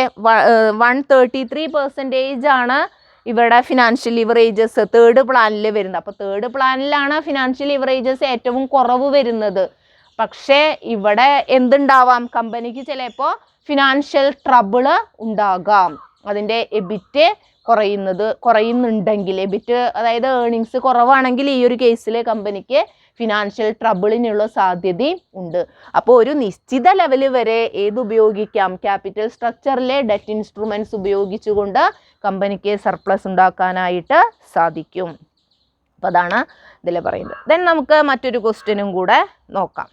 133% ആണ് ഇവിടെ ഫിനാൻഷ്യൽ ലിവറേജസ് തേർഡ് പ്ലാനിൽ വരുന്നത്. അപ്പോൾ തേർഡ് പ്ലാനിലാണ് ഫിനാൻഷ്യൽ ലിവറേജസ് ഏറ്റവും കുറവ് വരുന്നത്. പക്ഷേ ഇവിടെ എന്തുണ്ടാവാം? കമ്പനിക്ക് ചിലപ്പോൾ ഫിനാൻഷ്യൽ ട്രബിള് ഉണ്ടാകാം. അതിൻ്റെ എബിറ്റ് കുറയുന്നുണ്ടെങ്കിൽ, എബിറ്റ് അതായത് ഏർണിങ്സ് കുറവാണെങ്കിൽ ഈ ഒരു കേസിൽ കമ്പനിക്ക് ഫിനാൻഷ്യൽ ട്രബിളിനുള്ള സാധ്യതയും ഉണ്ട്. അപ്പോൾ ഒരു നിശ്ചിത ലെവൽ വരെ ഉപയോഗിക്കാം? ക്യാപിറ്റൽ സ്ട്രക്ചറിലെ ഡെറ്റ് ഇൻസ്ട്രുമെൻറ്റ്സ് ഉപയോഗിച്ചുകൊണ്ട് കമ്പനിക്ക് സർപ്ലസ് ഉണ്ടാക്കാനായിട്ട് സാധിക്കും. അപ്പോൾ അതാണ് ഇതിൽ പറയുന്നത്. ദെൻ നമുക്ക് മറ്റൊരു ക്വസ്റ്റ്യനും കൂടെ നോക്കാം.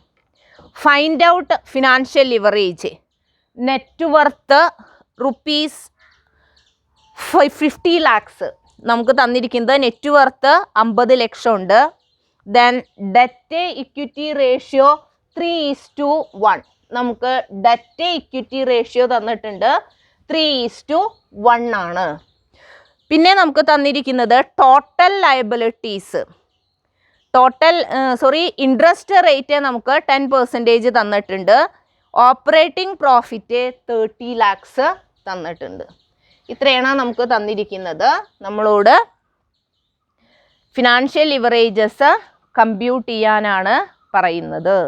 Find out financial leverage. Net worth ₹50 lakhs നമുക്ക് തന്നിരിക്കുന്നത്. നെറ്റ് വർത്ത് 50 ലക്ഷം ഉണ്ട്. Then debt equity ratio 3:1. നമുക്ക് ഡെറ്റ് ഇക്വിറ്റി റേഷ്യോ തന്നിട്ടുണ്ട് 3:1 ആണ്. പിന്നെ നമുക്ക് തന്നിരിക്കുന്നത് ടോട്ടൽ ലയബിലിറ്റീസ്, ഇൻട്രസ്റ്റ് റേറ്റ് നമുക്ക് 10% തന്നിട്ടുണ്ട്. ഓപ്പറേറ്റിംഗ് പ്രോഫിറ്റ് 30 lakhs തന്നിട്ടുണ്ട്. ഇത്രയാണ് നമുക്ക് തന്നിരിക്കുന്നത്. നമ്മളോട് ഫിനാൻഷ്യൽ ലിവറേജസ് കമ്പ്യൂട്ട് ചെയ്യാനാണ് പറയുന്നത്.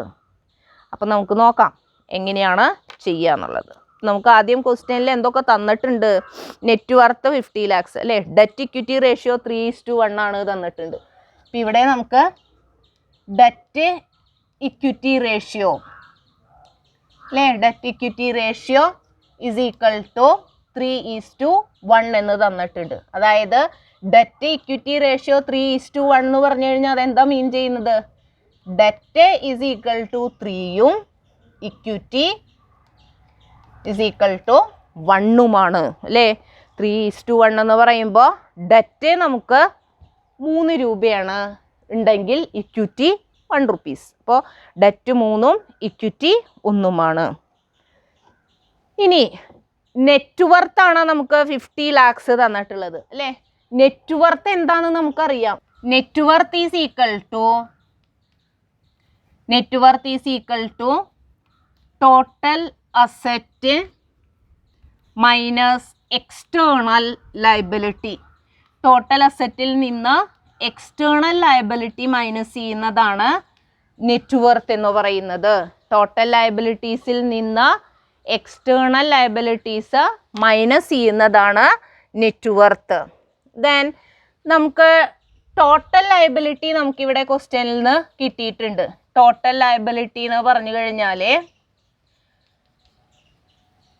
അപ്പം നമുക്ക് നോക്കാം എങ്ങനെയാണ് ചെയ്യുക എന്നുള്ളത്. നമുക്ക് ആദ്യം ക്വസ്റ്റ്യനിൽ എന്തൊക്കെ തന്നിട്ടുണ്ട്? നെറ്റ് വർത്ത് 50 lakhs അല്ലേ? ഡെറ്റ് ഇക്വിറ്റി റേഷ്യോ 3:1 ആണ് തന്നിട്ടുണ്ട്. അപ്പം ഇവിടെ നമുക്ക് ഡെറ്റ് ഇക്വിറ്റി റേഷ്യോ അല്ലേ, debt equity ratio is equal to 3:1 എന്ന് തന്നിട്ടുണ്ട്. അതായത് ഡെറ്റ് ഇക്വിറ്റി റേഷ്യോ 3:1 എന്ന് പറഞ്ഞു കഴിഞ്ഞാൽ അതെന്താ മീൻ ചെയ്യുന്നത്? ഡെറ്റ് ഈസ് ഈക്വൽ ടു 3ഉം ഇക്വിറ്റി ഈസ് ഈക്വൽ ടു 1ഉമാണ് അല്ലേ? 3:1 എന്ന് പറയുമ്പോൾ ഡെറ്റ് നമുക്ക് 3 രൂപയാണ് ഉണ്ടെങ്കിൽ ഇക്വിറ്റി 1 rupees. അപ്പോൾ ഡെറ്റ് 3ഉം ഇക്വിറ്റി 1ഉമാണ്. ഇനി നെറ്റ് വർത്താണ് നമുക്ക് 50 lakhs തന്നിട്ടുള്ളത് അല്ലേ? നെറ്റ് വർത്ത് എന്താണെന്ന് നമുക്കറിയാം. Net worth is equal to total asset minus external liability. Total അസറ്റിൽ നിന്ന് എക്സ്റ്റേണൽ ലയബിലിറ്റി മൈനസ് ചെയ്യുന്നതാണ് നെറ്റ് വർത്ത് എന്ന് പറയുന്നത്. ടോട്ടൽ ലയബിലിറ്റീസിൽ നിന്ന് എക്സ്റ്റേണൽ ലയബിലിറ്റീസ് മൈനസ് ചെയ്യുന്നതാണ് നെറ്റ് വർത്ത്. ദെൻ നമുക്ക് ടോട്ടൽ ലയബിലിറ്റി നമുക്കിവിടെ ക്വസ്റ്റ്യനിൽ നിന്ന് കിട്ടിയിട്ടുണ്ട്. ടോട്ടൽ ലയബിലിറ്റി എന്ന് പറഞ്ഞു കഴിഞ്ഞാൽ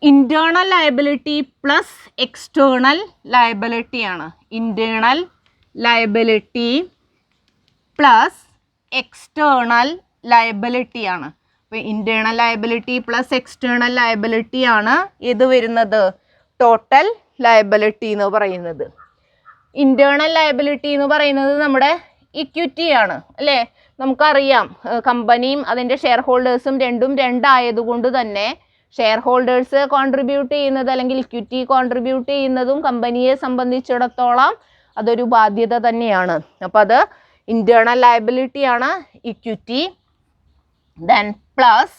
internal liability plus external liability ആണ്. Internal liability plus external liability ആണ്. അപ്പോൾ internal liability plus external liability ആണ് ഇത് വരുന്നത് ടോട്ടൽ ലയബിലിറ്റി എന്ന് പറയുന്നത്. ഇന്റേണൽ ലയബിലിറ്റി എന്ന് പറയുന്നത് നമ്മുടെ ഇക്വിറ്റി ആണ് അല്ലേ? നമുക്കറിയാം കമ്പനിയും അതിൻ്റെ ഷെയർ ഹോൾഡേഴ്സും രണ്ടും രണ്ടായതുകൊണ്ട് തന്നെ ഷെയർ ഹോൾഡേഴ്സ് കോൺട്രിബ്യൂട്ട് ചെയ്യുന്നത് അല്ലെങ്കിൽ ഇക്വിറ്റി കോൺട്രിബ്യൂട്ട് ചെയ്യുന്നതും കമ്പനിയെ സംബന്ധിച്ചിടത്തോളം അതൊരു ബാധ്യത തന്നെയാണ്. അപ്പോൾ അത് ഇൻറ്റേർണൽ ലയബിലിറ്റി ആണ് equity. Then plus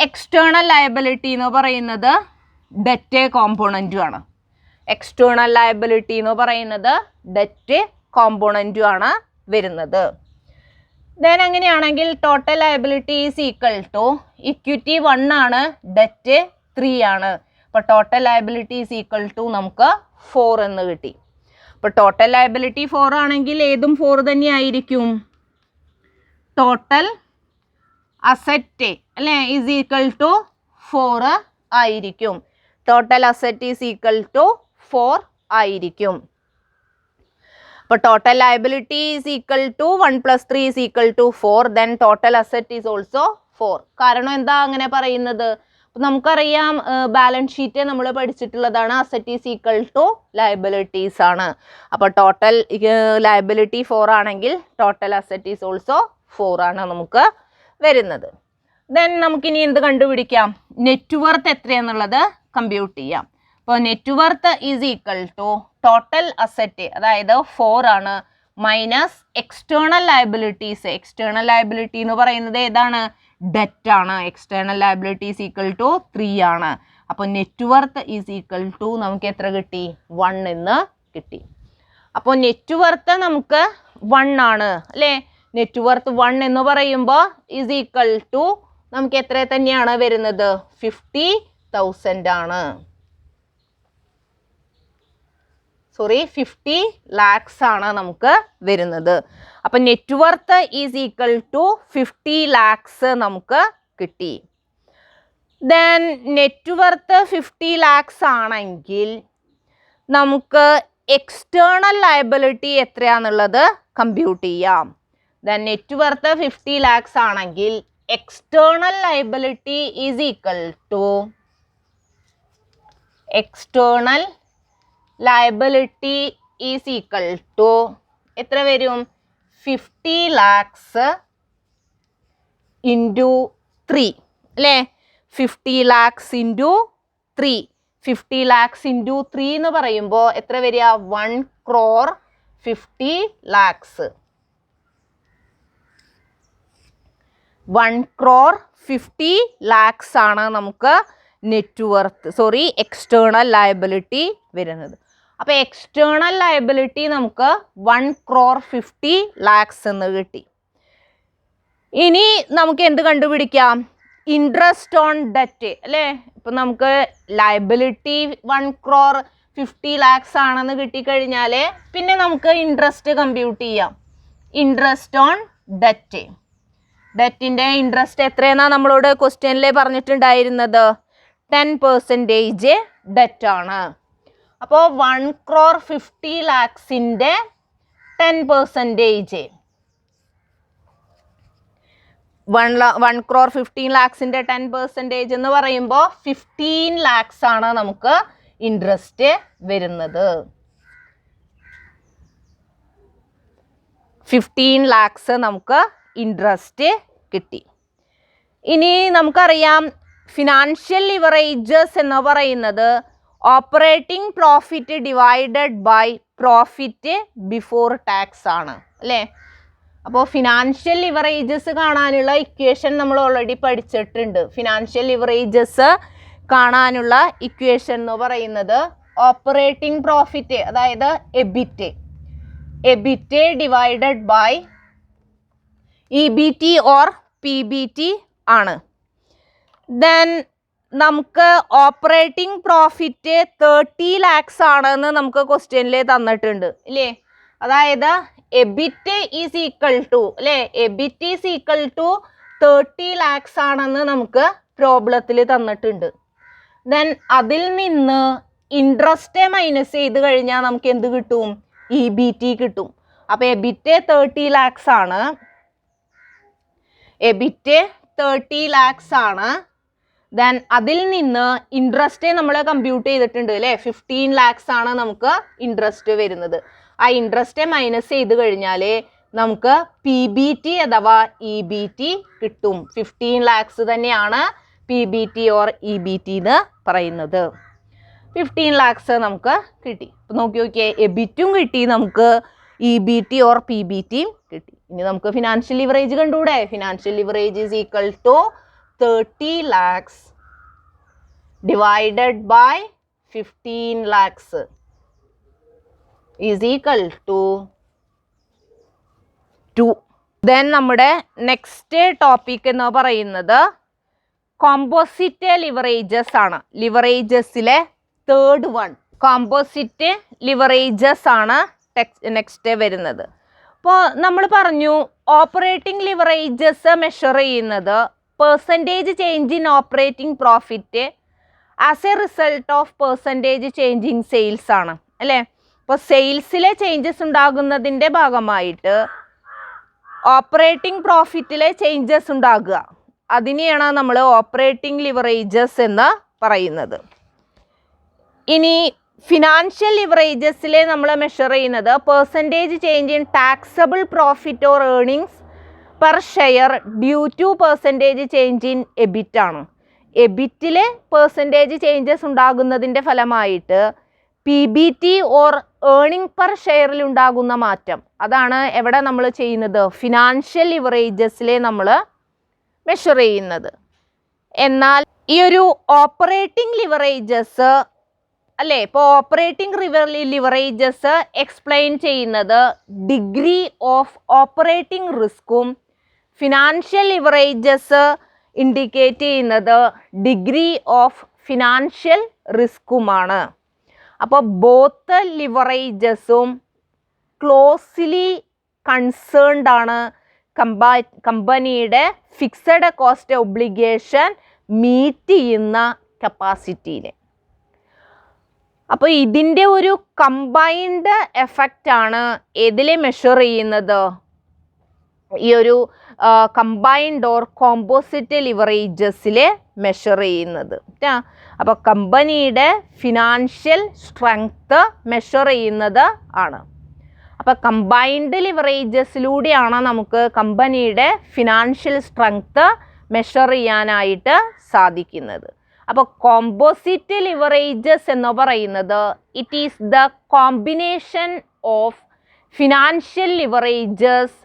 external liability എന്ന് പറയുന്നത് ഡെറ്റ് കോമ്പോണൻറ്റും ആണ്. എക്സ്റ്റേണൽ ലയബിലിറ്റി എന്ന് പറയുന്നത് ഡെറ്റ് കോമ്പോണൻറ്റും ആണ് വരുന്നത്. ദെൻ അങ്ങനെയാണെങ്കിൽ total liability is equal to equity 1 ആണ്, ഡെറ്റ് 3 ആണ്. അപ്പോൾ total liability is equal to നമുക്ക് 4 എന്ന് കിട്ടി. അപ്പോൾ ടോട്ടൽ ലയബിലിറ്റി 4 ആണെങ്കിൽ ഏതും 4 തന്നെ ആയിരിക്കും. ടോട്ടൽ അസറ്റ് അല്ലേ ഈസ് ഈക്വൽ ടു 4 ആയിരിക്കും. Total asset is equal to 4 ആയിരിക്കും. അപ്പോൾ total liability is equal to 1 + 3 is equal to 4. Then total asset is also 4. കാരണം എന്താ അങ്ങനെ പറയുന്നത്? നമുക്കറിയാം ബാലൻസ് ഷീറ്റ് നമ്മൾ പഠിച്ചിട്ടുള്ളതാണ് asset is equal to liabilities ആണ്. അപ്പോൾ ടോട്ടൽ ലയബിലിറ്റി 4 ആണെങ്കിൽ ടോട്ടൽ അസറ്റ് ഈസ് ഓൾസോ 4 ആണ് നമുക്ക് വരുന്നത്. ദെൻ നമുക്കിനി എന്ത് കണ്ടുപിടിക്കാം? നെറ്റ് വർത്ത് എത്രയാണെന്നുള്ളത് കമ്പ്യൂട്ട് ചെയ്യാം. അപ്പോൾ net worth is equal to total asset, അതായത് 4 ആണ്, minus external liabilities. External liability എന്ന് പറയുന്നത് ഏതാണ്? ഡെറ്റ് ആണ്. External liability is equal to 3 ആണ്. അപ്പോൾ net worth is equal to നമുക്ക് എത്ര കിട്ടി? 1 എന്ന് കിട്ടി. അപ്പോൾ നെറ്റ് വർത്ത് നമുക്ക് 1 ആണ് അല്ലേ? നെറ്റ് വർത്ത് 1 എന്ന് പറയുമ്പോൾ ഈസ് ഈക്വൽ ടു നമുക്ക് എത്ര തന്നെയാണ് വരുന്നത്? 50,000 ആണ്. 50 lakhs ആണ് നമുക്ക് വരുന്നത്. അപ്പം net worth is equal to 50 lakhs നമുക്ക് കിട്ടി. ദെൻ നെറ്റ് വർത്ത് 50 lakhs ആണെങ്കിൽ നമുക്ക് എക്സ്റ്റേണൽ ലയബിലിറ്റി എത്രയാണെന്നുള്ളത് കമ്പ്യൂട്ട് ചെയ്യാം. ദെൻ നെറ്റ് വർത്ത് 50 lakhs ആണെങ്കിൽ external liability is equal to external liability is equal to എത്ര വരും? 50 lakhs ഇൻറ്റു 3 അല്ലേ? 50 lakhs ഇൻറ്റു 3. 50 lakhs ഇൻറ്റു 3 എന്ന് പറയുമ്പോൾ എത്ര വരിക? 1 crore 50 lakhs. 1 crore 50 lakhs ആണ് നമുക്ക് നെറ്റ് വർത്ത് എക്സ്റ്റേണൽ ലയബിലിറ്റി വരുന്നത്. അപ്പോൾ എക്സ്റ്റേണൽ ലയബിലിറ്റി നമുക്ക് 1 crore 50 lakhs എന്ന് കിട്ടി. ഇനി നമുക്ക് എന്ത് കണ്ടുപിടിക്കാം? ഇൻട്രസ്റ്റ് ഓൺ ഡെറ്റ് അല്ലേ? ഇപ്പം നമുക്ക് ലയബിലിറ്റി 1 crore 50 lakhs ആണെന്ന് കിട്ടിക്കഴിഞ്ഞാൽ പിന്നെ നമുക്ക് ഇൻട്രസ്റ്റ് കമ്പ്യൂട്ട് ചെയ്യാം. ഇൻട്രസ്റ്റ് ഓൺ ഡെറ്റ്, ഡെറ്റിൻ്റെ ഇൻട്രസ്റ്റ് എത്രയെന്നാണ് നമ്മളോട് ക്വസ്റ്റ്യനിൽ പറഞ്ഞിട്ടുണ്ടായിരുന്നത്? 10% ഡെറ്റ് ആണ്. അപ്പോൾ 1 crore 50 lakhsൻ്റെ 10%. 1 crore 15 lakhsൻ്റെ 10% എന്ന് പറയുമ്പോൾ 15 lakhs ആണ് നമുക്ക് ഇൻട്രസ്റ്റ് വരുന്നത്. 15 lakhs നമുക്ക് ഇൻട്രസ്റ്റ് കിട്ടി. ഇനി നമുക്കറിയാം ഫിനാൻഷ്യൽ ലിവറേജസ് എന്ന് പറയുന്നത് operating profit divided by profit before tax ആണ് അല്ലേ? അപ്പോൾ ഫിനാൻഷ്യൽ ലിവറേജസ് കാണാനുള്ള ഇക്വേഷൻ നമ്മൾ ഓൾറെഡി പഠിച്ചിട്ടുണ്ട്. ഫിനാൻഷ്യൽ ലിവറേജസ് കാണാനുള്ള ഇക്വേഷൻ എന്ന് പറയുന്നത് ഓപ്പറേറ്റിംഗ് പ്രോഫിറ്റ് അതായത് EBIT divided by EBT or PBT ആണ്. ദെൻ നമുക്ക് ഓപ്പറേറ്റിംഗ് പ്രോഫിറ്റ് 30 lakhs ആണെന്ന് നമുക്ക് ക്വസ്റ്റ്യനിൽ തന്നിട്ടുണ്ട് ഇല്ലേ? അതായത് എബിറ്റ് ഈസ് ഈക്വൽ ടു അല്ലേ? EBIT is equal to 30 lakhs ആണെന്ന് നമുക്ക് പ്രോബ്ലത്തിൽ തന്നിട്ടുണ്ട്. ദെൻ അതിൽ നിന്ന് ഇൻട്രസ്റ്റ് മൈനസ് ചെയ്ത് കഴിഞ്ഞാൽ നമുക്ക് എന്ത് കിട്ടും? EBT കിട്ടും. അപ്പോൾ എബിറ്റ് 30 lakhs ആണ്. എബിറ്റ് 30 lakhs ആണ്. ദെൻ അതിൽ നിന്ന് ഇൻട്രസ്റ്റ് നമ്മൾ കമ്പ്യൂട്ട് ചെയ്തിട്ടുണ്ട് അല്ലേ? 15 lakhs ആണ് നമുക്ക് ഇൻട്രസ്റ്റ് വരുന്നത്. ആ ഇൻട്രസ്റ്റ് മൈനസ് ചെയ്ത് കഴിഞ്ഞാൽ നമുക്ക് PBT അഥവാ EBT കിട്ടും. 15 lakhs തന്നെയാണ് PBT ഓർ EBT എന്ന് പറയുന്നത്. 15 lakhs നമുക്ക് കിട്ടി. അപ്പോൾ നോക്കിയേ, എബിറ്റും കിട്ടി, നമുക്ക് EBT ഓർ PBTയും കിട്ടി. ഇനി നമുക്ക് ഫിനാൻഷ്യൽ ലിവറേജ് കണ്ടൂടെ. Financial leverage is equal to 30 lakhs divided by 15 lakhs is equal to 2. Then നമ്മുടെ നെക്സ്റ്റ് ടോപ്പിക് എന്ന് പറയുന്നത് കോമ്പോസിറ്റ് ലിവറേജസ് ആണ്. ലിവറേജസിലെ തേർഡ് വൺ കോമ്പോസിറ്റ് ലിവറേജസ് ആണ് നെക്സ്റ്റ് വരുന്നത്. അപ്പോൾ നമ്മൾ പറഞ്ഞു ഓപ്പറേറ്റിംഗ് ലിവറേജസ് മെഷർ ചെയ്യുന്നത് percentage change in operating profit as a result of percentage change in sales ആണ് അല്ലേ. അപ്പോൾ സെയിൽസിലെ ചേഞ്ചസ് ഉണ്ടാകുന്നതിൻ്റെ ഭാഗമായിട്ട് ഓപ്പറേറ്റിംഗ് പ്രോഫിറ്റിലെ ചേഞ്ചസ് ഉണ്ടാകുക, അതിനെയാണ് നമ്മൾ ഓപ്പറേറ്റിംഗ് ലിവറേജസ് എന്ന് പറയുന്നത്. ഇനി ഫിനാൻഷ്യൽ ലിവറേജസിലെ നമ്മൾ മെഷർ ചെയ്യുന്നത് percentage change in taxable profit or earnings per share due two percentage change in EBIT ആണ്. എബിറ്റിലെ പെർസെൻറ്റേജ് ചേഞ്ചസ് ഉണ്ടാകുന്നതിൻ്റെ ഫലമായിട്ട് PBT ഓർ ഏർണിംഗ് പെർ ഷെയറിൽ ഉണ്ടാകുന്ന മാറ്റം, അതാണ് എവിടെ നമ്മൾ ചെയ്യുന്നത്, ഫിനാൻഷ്യൽ ലിവറേജസിലെ നമ്മൾ മെഷർ ചെയ്യുന്നത്. എന്നാൽ ഈ ഒരു ഓപ്പറേറ്റിംഗ് ലിവറേജസ് അല്ലേ, ഇപ്പോൾ ഓപ്പറേറ്റിംഗ് ലിവറേജസ് എക്സ്പ്ലെയിൻ ചെയ്യുന്നത് ഡിഗ്രി ഓഫ് ഓപ്പറേറ്റിംഗ് റിസ്ക്കും ഫിനാൻഷ്യൽ ലിവറേജസ് ഇൻഡിക്കേറ്റ് ചെയ്യുന്നത് ഡിഗ്രി ഓഫ് ഫിനാൻഷ്യൽ റിസ്ക്കുമാണ്. അപ്പോൾ ബോത്ത് ലിവറേജസും ക്ലോസ്ലി കൺസേൺഡ് ആണ് കമ്പനിയുടെ ഫിക്സഡ് കോസ്റ്റ് ഒബ്ലിഗേഷൻ മീറ്റ് ചെയ്യുന്ന കപ്പാസിറ്റിയിൽ. അപ്പോൾ ഇതിൻ്റെ ഒരു കമ്പൈൻഡ് എഫക്റ്റ് ആണ് ഇതിൽ മെഷർ ചെയ്യുന്നത്, ഈ ഒരു കമ്പൈൻഡ് ഓർ കോമ്പോസിറ്റ് ലിവറേജസിൽ മെഷർ ചെയ്യുന്നത്. അപ്പോൾ കമ്പനിയുടെ ഫിനാൻഷ്യൽ സ്ട്രെങ്ത് മെഷർ ചെയ്യുന്നത് ആണ്. അപ്പോൾ കമ്പൈൻഡ് ലിവറേജസിലൂടെയാണ് നമുക്ക് കമ്പനിയുടെ ഫിനാൻഷ്യൽ സ്ട്രെങ്ത് മെഷർ ചെയ്യാനായിട്ട് സാധിക്കുന്നത്. അപ്പോൾ കോമ്പോസിറ്റ് ലിവറേജസ് എന്ന് പറയുന്നത് it is the combination of financial leverages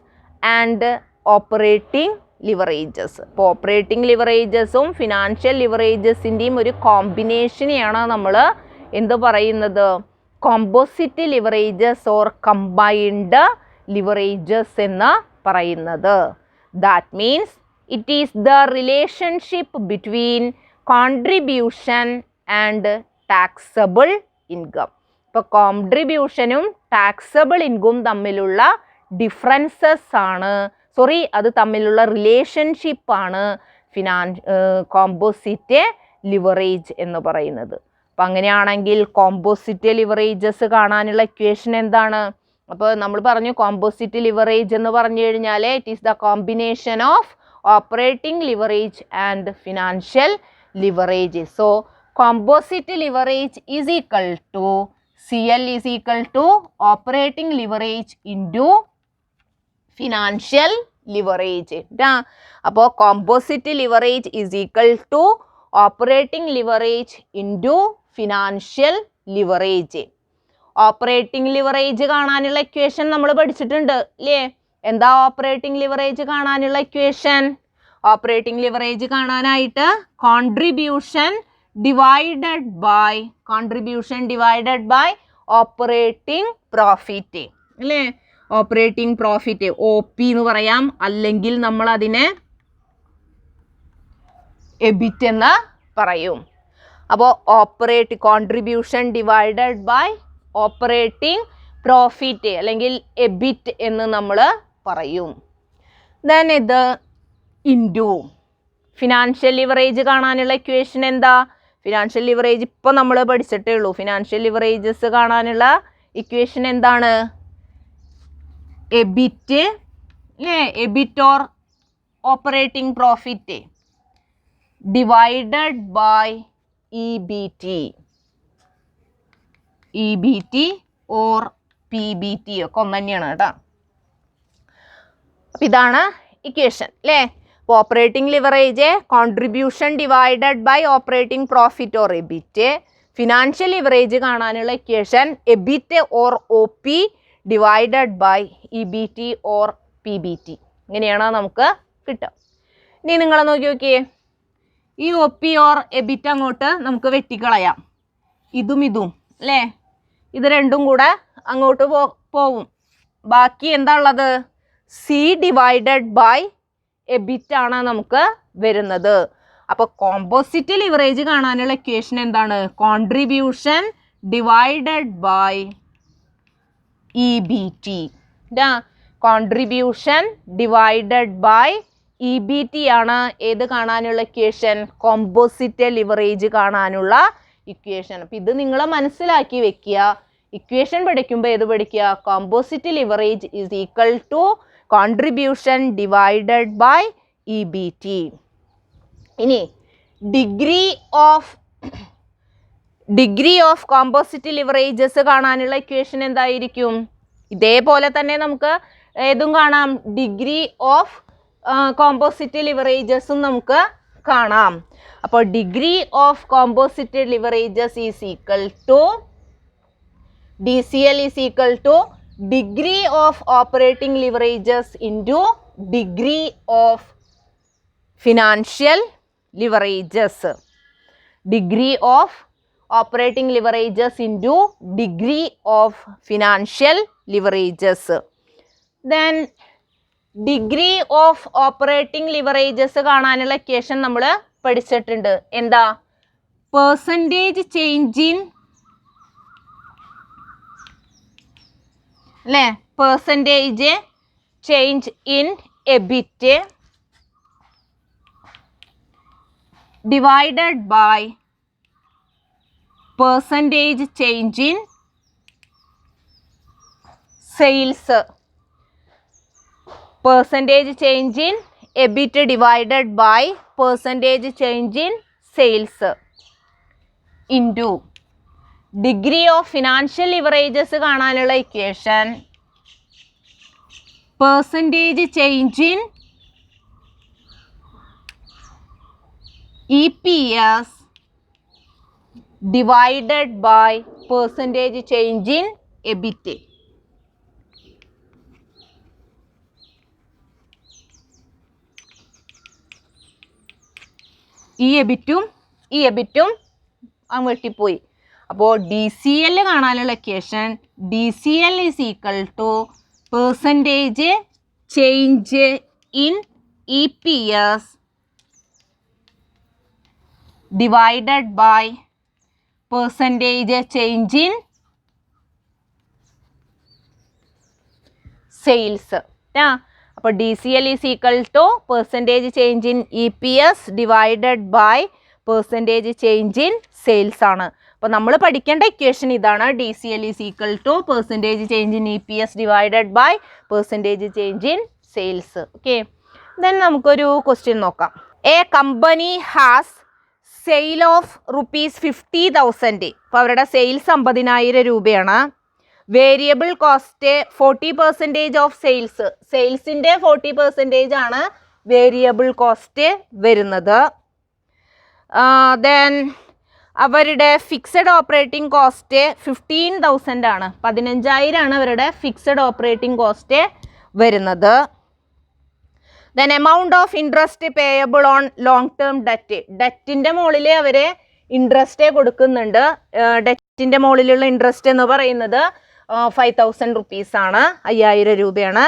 and operating leverages. അപ്പോൾ ഓപ്പറേറ്റിംഗ് ലിവറേജസും ഫിനാൻഷ്യൽ ലിവറേജസിൻ്റെയും ഒരു കോമ്പിനേഷനെയാണ് നമ്മൾ എന്ത് പറയുന്നത്, composite leverages or combined leverages എന്ന് പറയുന്നത്. That means it is the relationship between contribution and taxable income. ഇപ്പോൾ കോൺട്രിബ്യൂഷനും ടാക്സബിൾ ഇൻകവും തമ്മിലുള്ള ഡിഫറൻസസ് ആണ്, അത് തമ്മിലുള്ള റിലേഷൻഷിപ്പാണ് കോമ്പോസിറ്റ് ലിവറേജ് എന്ന് പറയുന്നത്. അപ്പം അങ്ങനെയാണെങ്കിൽ കോമ്പോസിറ്റ് ലിവറേജസ് കാണാനുള്ള ഇക്വേഷൻ എന്താണ്? അപ്പോൾ നമ്മൾ പറഞ്ഞു കോമ്പോസിറ്റ് ലിവറേജ് എന്ന് പറഞ്ഞു കഴിഞ്ഞാൽ it is the combination of operating leverage and financial leverage. So composite leverage is equal to CL is equal to operating leverage into financial leverage. അപ്പോൾ composite leverage is equal to operating leverage into financial leverage. Operating leverage കാണാനുള്ള equation നമ്മൾ പഠിച്ചിട്ടുണ്ട് അല്ലേ? എന്താ operating leverage കാണാനുള്ള equation? Operating leverage കാണാനായിട്ട് contribution divided by operating profit അല്ലേ? Operating profit OP എന്ന് പറയാം, അല്ലെങ്കിൽ നമ്മൾ അതിനെ എബിറ്റ് എന്ന് പറയും. അപ്പോൾ contribution divided by operating profit അല്ലെങ്കിൽ എബിറ്റ് എന്ന് നമ്മൾ പറയും. ദെൻ ഇത് ഇൻറ്റു ഫിനാൻഷ്യൽ ലിവറേജ് കാണാനുള്ള ഇക്വേഷൻ എന്താ? ഫിനാൻഷ്യൽ ലിവറേജ് ഇപ്പോൾ നമ്മൾ പഠിച്ചിട്ടേ ഉള്ളൂ. ഫിനാൻഷ്യൽ ലിവറേജസ് കാണാനുള്ള ഇക്വേഷൻ എന്താണ്? എബിറ്റ് അല്ലേ, EBIT or operating profit divided by EBT or PBT ഒക്കെ ഒന്ന് തന്നെയാണ് കേട്ടോ. അപ്പം ഇതാണ് ഇക്വേഷൻ അല്ലേ. അപ്പോൾ operating leverage contribution divided by operating profit or EBIT. Financial leverage കാണാനുള്ള equation EBIT or O P divided by E B T or P B T. ഇങ്ങനെയാണ് നമുക്ക് കിട്ടുക. ഇനി നിങ്ങൾ നോക്കി നോക്കിയേ, ഈ ഒ പി ഓർ എബിറ്റ് അങ്ങോട്ട് നമുക്ക് വെട്ടിക്കളയാം, ഇതും ഇതും അല്ലേ. ഇത് രണ്ടും കൂടെ അങ്ങോട്ട് പോവും. ബാക്കി എന്താ ഉള്ളത്? സി ഡിവൈഡഡ് ബൈ എബിറ്റ് ആണ് നമുക്ക് വരുന്നത്. അപ്പോൾ കോമ്പോസിറ്റ് ലിവറേജ് കാണാനുള്ള ഇക്വേഷൻ എന്താണ്? Contribution divided by E B T. Contribution divided by E B T ആണ് ഏത് കാണാനുള്ള ഇക്വേഷൻ? കോമ്പോസിറ്റ് ലിവറേജ് കാണാനുള്ള ഇക്വേഷൻ. അപ്പം ഇത് നിങ്ങൾ മനസ്സിലാക്കി വെക്കുക. ഇക്വേഷൻ പഠിക്കുമ്പോൾ ഏത് പഠിക്കുക? Composite leverage is equal to contribution divided by E B T. ഇനി ഡിഗ്രി ഓഫ് കോമ്പോസിറ്റ് ലിവറേജസ് കാണാനുള്ള ഇക്വേഷൻ എന്തായിരിക്കും? ഇതേപോലെ തന്നെ നമുക്ക് ഏതും കാണാം, ഡിഗ്രി ഓഫ് കോമ്പോസിറ്റ് ലിവറേജസും നമുക്ക് കാണാം. അപ്പോൾ degree of composite leverages is equal to DCL is equal to degree of operating leverages into degree of financial leverages. Degree of operating leverages into degree of financial leverages. Then degree of operating leverages കാണാനുള്ള equation നമ്മൾ പഠിച്ചിട്ടുണ്ട്. എന്താ? Percentage change in അല്ലേ, percentage change in EBIT divided by percentage change in sales. Percentage change in EBIT divided by percentage change in sales into degree of financial leverages കാണാനുള്ള equation percentage change in EPS divided by percentage change in EBIT. ഈ എബിറ്റും അങ്ങോട്ടിപ്പോയി. അപ്പോൾ DCL കാണാനുള്ള equation DCL is equal to percentage change in EPS divided by percentage change in sales. അപ്പോൾ DCL is equal to percentage change in EPS divided by percentage change in sales ആണ്. അപ്പോൾ നമ്മൾ പഠിക്കേണ്ട equation ഇതാണ്. DCL is equal to percentage change in EPS divided by percentage change in sales. Okay. Then നമുക്കൊരു question നോക്കാം. A company has sale of ₹50,000. അപ്പോൾ അവരുടെ sales 50,000 രൂപയാണ്. Variable cost 40% of sales. സെയിൽസിൻ്റെ 40% ആണ് വേരിയബിൾ കോസ്റ്റ് വരുന്നത്. ദെൻ അവരുടെ ഫിക്സഡ് ഓപ്പറേറ്റിംഗ് കോസ്റ്റ് 15,000 ആണ്. 15,000 ആണ് അവരുടെ ഫിക്സഡ് ഓപ്പറേറ്റിംഗ് കോസ്റ്റ് വരുന്നത്. Then amount of interest payable on long term debt. ഡെറ്റിൻ്റെ മുകളിൽ അവർ ഇൻട്രസ്റ്റ് കൊടുക്കുന്നുണ്ട്. ഡെറ്റിൻ്റെ മുകളിലുള്ള ഇൻട്രസ്റ്റ് എന്ന് പറയുന്നത് 5,000 rupees ആണ്, 5,000 രൂപയാണ്.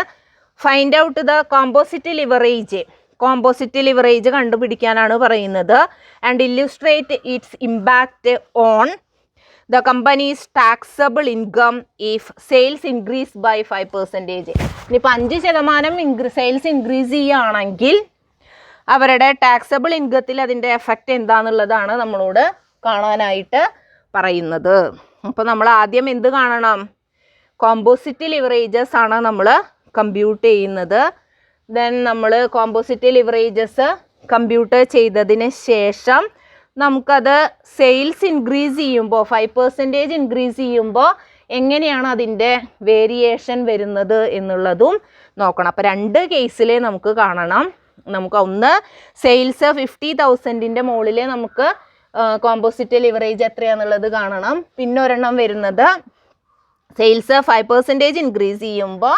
Find out the composite leverage. Composite leverage കണ്ടുപിടിക്കാനാണ് പറയുന്നത്. And illustrate its impact on the company's taxable income if sales increase by 5%. ഇനിയിപ്പോൾ 5% സെയിൽസ് ഇൻക്രീസ് ചെയ്യുകയാണെങ്കിൽ അവരുടെ ടാക്സബിൾ ഇൻകത്തിൽ അതിൻ്റെ എഫക്റ്റ് എന്താണെന്നുള്ളതാണ് നമ്മളോട് കാണാനായിട്ട് പറയുന്നത്. അപ്പോൾ നമ്മൾ ആദ്യം എന്ത് കാണണം? കോമ്പോസിറ്റ് ലിവറേജസ് ആണ് നമ്മൾ കമ്പ്യൂട്ട് ചെയ്യുന്നത്. ദെൻ നമ്മൾ കോമ്പോസിറ്റ് ലിവറേജസ് കമ്പ്യൂട്ട് ചെയ്തതിന് ശേഷം നമുക്കത് സെയിൽസ് ഇൻക്രീസ് ചെയ്യുമ്പോൾ 5% ഇൻക്രീസ് ചെയ്യുമ്പോൾ എങ്ങനെയാണ് അതിൻ്റെ വേരിയേഷൻ വരുന്നത് എന്നുള്ളതും നോക്കണം. അപ്പോൾ 2 കേസിൽ നമുക്ക് കാണണം. നമുക്ക് ഒന്ന് സെയിൽസ് 50,000-ൻ്റെ മുകളിൽ നമുക്ക് കോമ്പോസിറ്റ് ലിവറേജ് എത്രയാണെന്നുള്ളത് കാണണം. പിന്നെ ഒരെണ്ണം വരുന്നത് സെയിൽസ് 5% ഇൻക്രീസ് ചെയ്യുമ്പോൾ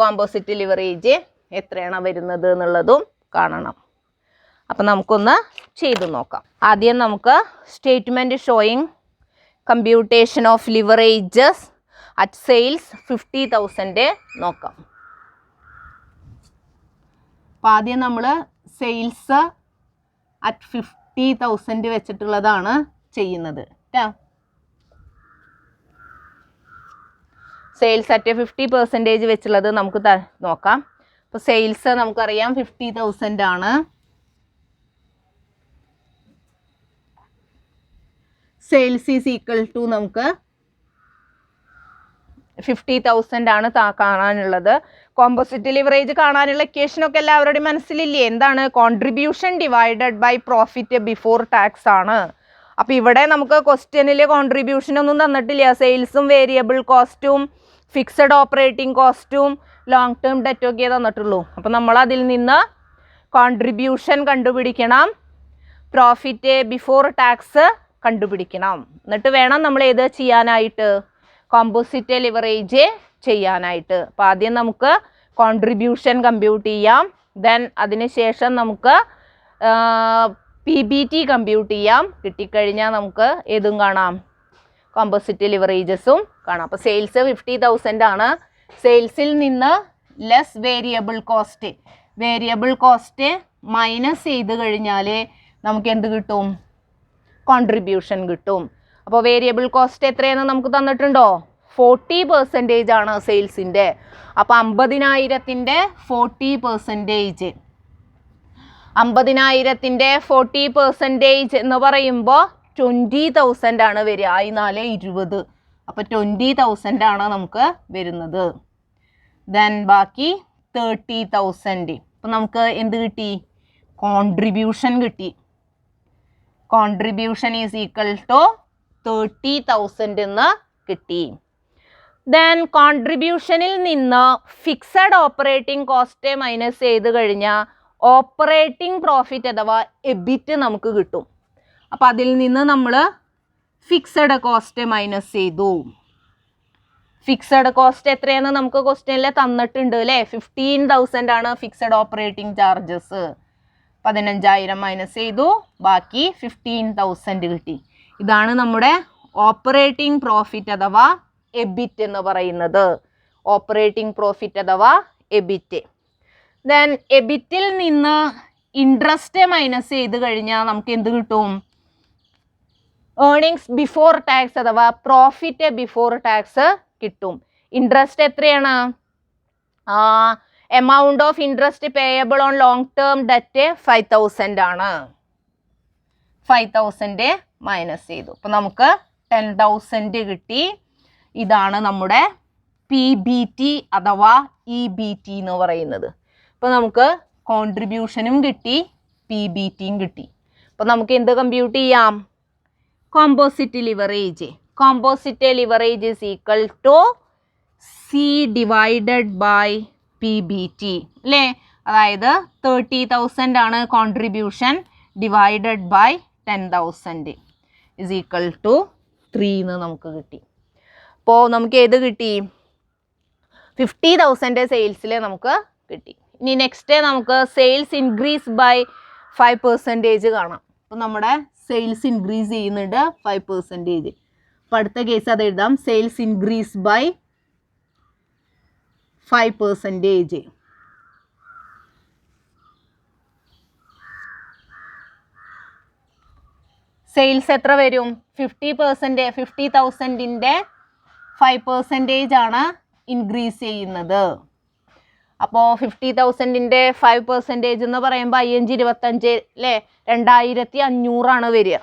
കോമ്പോസിറ്റ് ലിവറേജ് എത്രയാണ് വരുന്നത് എന്നുള്ളതും കാണണം. അപ്പം നമുക്കൊന്ന് ചെയ്തു നോക്കാം. ആദ്യം നമുക്ക് statement showing computation of leverages at sales 50,000 നോക്കാം. അപ്പം ആദ്യം നമ്മൾ സെയിൽസ് അറ്റ് 50,000 വെച്ചിട്ടുള്ളതാണ് ചെയ്യുന്നത് കേട്ടോ. സെയിൽസ് അറ്റ് 50% വെച്ചുള്ളത് നമുക്ക് നോക്കാം. അപ്പോൾ സെയിൽസ് നമുക്കറിയാം 50,000 ആണ്. സെയിൽസ് ഈസ് ഈക്വൽ ടു നമുക്ക് 50,000 ആണ് കാണാനുള്ളത്. കോമ്പോസിറ്റ് ലിവറേജ് കാണാനുള്ള ഇക്വേഷനൊക്കെ എല്ലാവരുടെയും മനസ്സിലില്ലേ? എന്താണ്? Contribution divided by profit before tax ആണ്. അപ്പോൾ ഇവിടെ നമുക്ക് ക്വസ്റ്റ്യനിൽ കോൺട്രിബ്യൂഷൻ ഒന്നും തന്നിട്ടില്ല. സെയിൽസും വേരിയബിൾ കോസ്റ്റും ഫിക്സഡ് ഓപ്പറേറ്റിംഗ് കോസ്റ്റും ലോങ് ടേം ഡെറ്റൊക്കെ തന്നിട്ടുള്ളൂ. അപ്പോൾ നമ്മൾ അതിൽ നിന്ന് കോൺട്രിബ്യൂഷൻ കണ്ടുപിടിക്കണം, പ്രോഫിറ്റ് ബിഫോർ ടാക്സ് കണ്ടുപിടിക്കണം. എന്നിട്ട് വേണം നമ്മൾ ഏത് ചെയ്യാനായിട്ട്? കോമ്പോസിറ്റ് ലിവറേജ് ചെയ്യാനായിട്ട്. അപ്പോൾ ആദ്യം നമുക്ക് കോൺട്രിബ്യൂഷൻ കമ്പ്യൂട്ട് ചെയ്യാം. ദെൻ അതിന് ശേഷം നമുക്ക് PBT കമ്പ്യൂട്ട് ചെയ്യാം. കിട്ടിക്കഴിഞ്ഞാൽ നമുക്ക് ഏതും കാണാം, കോമ്പോസിറ്റ് ലിവറേജസും കാണാം. അപ്പോൾ സെയിൽസ് 50,000 ആണ്. സെയിൽസിൽ നിന്ന് ലെസ് വേരിയബിൾ കോസ്റ്റ് മൈനസ് ചെയ്ത് കഴിഞ്ഞാൽ നമുക്ക് എന്ത് കിട്ടും? കോൺട്രിബ്യൂഷൻ കിട്ടും. അപ്പോൾ വേരിയബിൾ കോസ്റ്റ് എത്രയെന്ന് നമുക്ക് തന്നിട്ടുണ്ടോ? 40% ആണ് സെയിൽസിൻ്റെ. അപ്പോൾ 50,000-ൻ്റെ 40%. 50,000-ൻ്റെ 40% എന്ന് പറയുമ്പോൾ 20,000 ആണ് വരിക. 20. അപ്പോൾ 20,000 ആണ് നമുക്ക് വരുന്നത്. ദെൻ ബാക്കി 30,000. അപ്പം നമുക്ക് എന്ത് കിട്ടി? കോൺട്രിബ്യൂഷൻ കിട്ടി. കോൺട്രിബ്യൂഷൻ ഈസ് ഈക്വൽ ടു 30,000 എന്ന് കിട്ടി. ദെൻ കോൺട്രിബ്യൂഷനിൽ നിന്ന് ഫിക്സഡ് ഓപ്പറേറ്റിംഗ് കോസ്റ്റ് മൈനസ് ചെയ്ത് കഴിഞ്ഞാൽ ഓപ്പറേറ്റിംഗ് പ്രോഫിറ്റ് അഥവാ എബിറ്റ് നമുക്ക് കിട്ടും. അപ്പോൾ അതിൽ നിന്ന് നമ്മൾ ഫിക്സഡ് കോസ്റ്റ് മൈനസ് ചെയ്തു. ഫിക്സഡ് കോസ്റ്റ് എത്രയെന്ന് നമുക്ക് ക്വസ്റ്റ്യനിൽ തന്നിട്ടുണ്ട് അല്ലേ? 15,000 ആണ് ഫിക്സഡ് ഓപ്പറേറ്റിംഗ് ചാർജസ്. 15,000 മൈനസ് ചെയ്തു, ബാക്കി 15,000 കിട്ടി. ഇതാണ് നമ്മുടെ ഓപ്പറേറ്റിംഗ് പ്രോഫിറ്റ് അഥവാ എബിറ്റ് എന്ന് പറയുന്നത്. ഓപ്പറേറ്റിംഗ് പ്രോഫിറ്റ് അഥവാ എബിറ്റ്. ദെൻ എബിറ്റിൽ നിന്ന് ഇൻട്രസ്റ്റ് മൈനസ് ചെയ്ത് കഴിഞ്ഞാൽ നമുക്ക് എന്ത് കിട്ടും? ഏർണിങ്സ് ബിഫോർ ടാക്സ് അഥവാ പ്രോഫിറ്റ് ബിഫോർ ടാക്സ് കിട്ടും. ഇൻട്രസ്റ്റ് എത്രയാണ്? Amount of interest payable on long term debt 5,000 ആണ്. 5,000 മൈനസ് ചെയ്തു. അപ്പോൾ നമുക്ക് 10,000 കിട്ടി. ഇതാണ് നമ്മുടെ PBT അഥവാ EBT എന്ന് പറയുന്നത്. അപ്പോൾ നമുക്ക് കോൺട്രിബ്യൂഷനും കിട്ടി, PBTയും കിട്ടി. അപ്പോൾ നമുക്ക് എന്ത് കമ്പ്യൂട്ട് ചെയ്യാം? Composite leverage. Composite leverage is equal to C divided by PBT അല്ലേ? അതായത് 30,000 ആണ് contribution divided by 10,000 is equal to 3 എന്ന് നമുക്ക് കിട്ടി. അപ്പോൾ നമുക്ക് ഏത് കിട്ടി? 50,000 സെയിൽസിൽ നമുക്ക് കിട്ടി. ഇനി നെക്സ്റ്റ് നമുക്ക് സെയിൽസ് ഇൻക്രീസ് ബൈ 5% കാണാം. അപ്പോൾ നമ്മുടെ സെയിൽസ് ഇൻക്രീസ് ചെയ്യുന്നുണ്ട് 5%. അപ്പോൾ അടുത്ത കേസ് അത് എഴുതാം. Sales increase by 5%. സെയിൽസ് എത്ര വരും? 50,000-ൻ്റെ 5% ആണ് ഇൻക്രീസ് ചെയ്യുന്നത്. അപ്പോൾ 50,000-ൻ്റെ 5% എന്ന് പറയുമ്പോൾ 5 25 അല്ലേ? 2,500 ആണ് വരിക.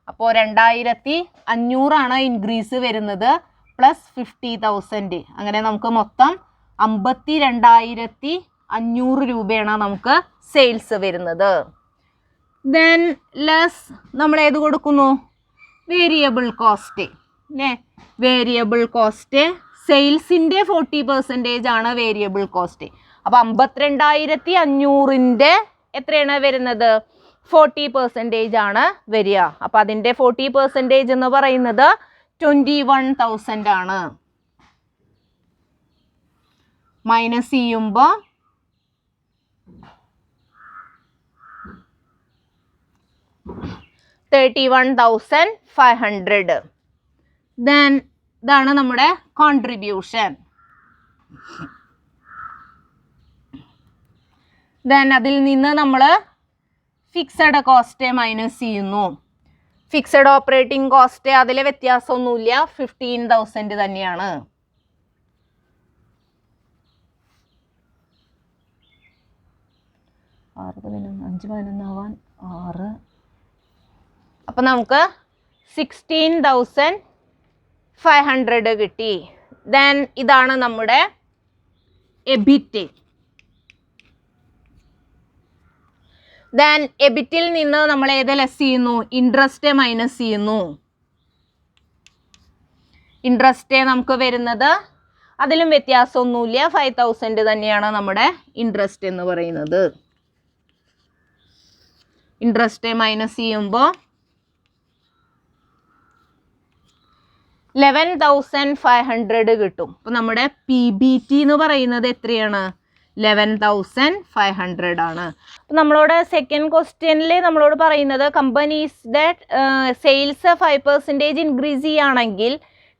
അപ്പോൾ 2,500 ആണ് ഇൻക്രീസ് വരുന്നത് പ്ലസ് 50,000. അങ്ങനെ നമുക്ക് മൊത്തം 52,500 രൂപയാണ് നമുക്ക് സെയിൽസ് വരുന്നത്. ദെൻ ലെസ് നമ്മൾ ഏത് കൊടുക്കുന്നു? Variable cost. അല്ലേ? വേരിയബിൾ കോസ്റ്റ് സെയിൽസിൻ്റെ 40% ആണ് വേരിയബിൾ കോസ്റ്റ്. അപ്പോൾ 52,500ൻ്റെ എത്രയാണ് വരുന്നത്? 40% ആണ് വരിക. അപ്പോൾ അതിൻ്റെ 40% എന്ന് പറയുന്നത് 21,000 ആണ്. മൈനസ് ചെയ്യുമ്പോൾ 31,500. ദെൻ ഇതാണ് നമ്മുടെ കോൺട്രിബ്യൂഷൻ. ദെൻ അതിൽ നിന്ന് നമ്മൾ ഫിക്സഡ് കോസ്റ്റ് മൈനസ് ചെയ്യുന്നു. ഫിക്സഡ് ഓപ്പറേറ്റിംഗ് കോസ്റ്റ് അതിൽ വ്യത്യാസമൊന്നുമില്ല, 15,000 തന്നെയാണ്. അപ്പം നമുക്ക് 16,500 കിട്ടി. ദെൻ ഇതാണ് നമ്മുടെ എബിറ്റ്. ദെൻ എബിറ്റിൽ നിന്ന് നമ്മൾ ഏത് ലെസ് ചെയ്യുന്നു? ഇൻട്രസ്റ്റ് മൈനസ് ചെയ്യുന്നു. ഇൻട്രസ്റ്റ് നമുക്ക് വരുന്നത് അതിലും വ്യത്യാസമൊന്നുമില്ല, 5,000 തന്നെയാണ് നമ്മുടെ ഇൻട്രസ്റ്റ് എന്ന് പറയുന്നത്. ഇൻട്രസ്റ്റ് മൈനസ് ചെയ്യുമ്പോൾ 11,500 കിട്ടും. അപ്പോൾ നമ്മുടെ PBT എന്ന് പറയുന്നത് എത്രയാണ്? 11,500 ആണ്. അപ്പോൾ നമ്മളോട് സെക്കൻഡ് ക്വസ്റ്റ്യനിൽ നമ്മളോട് പറയുന്നത് കമ്പനീസ് ദാറ്റ് സെയിൽസ് 5% ഇൻക്രീസ് ചെയ്യുകയാണെങ്കിൽ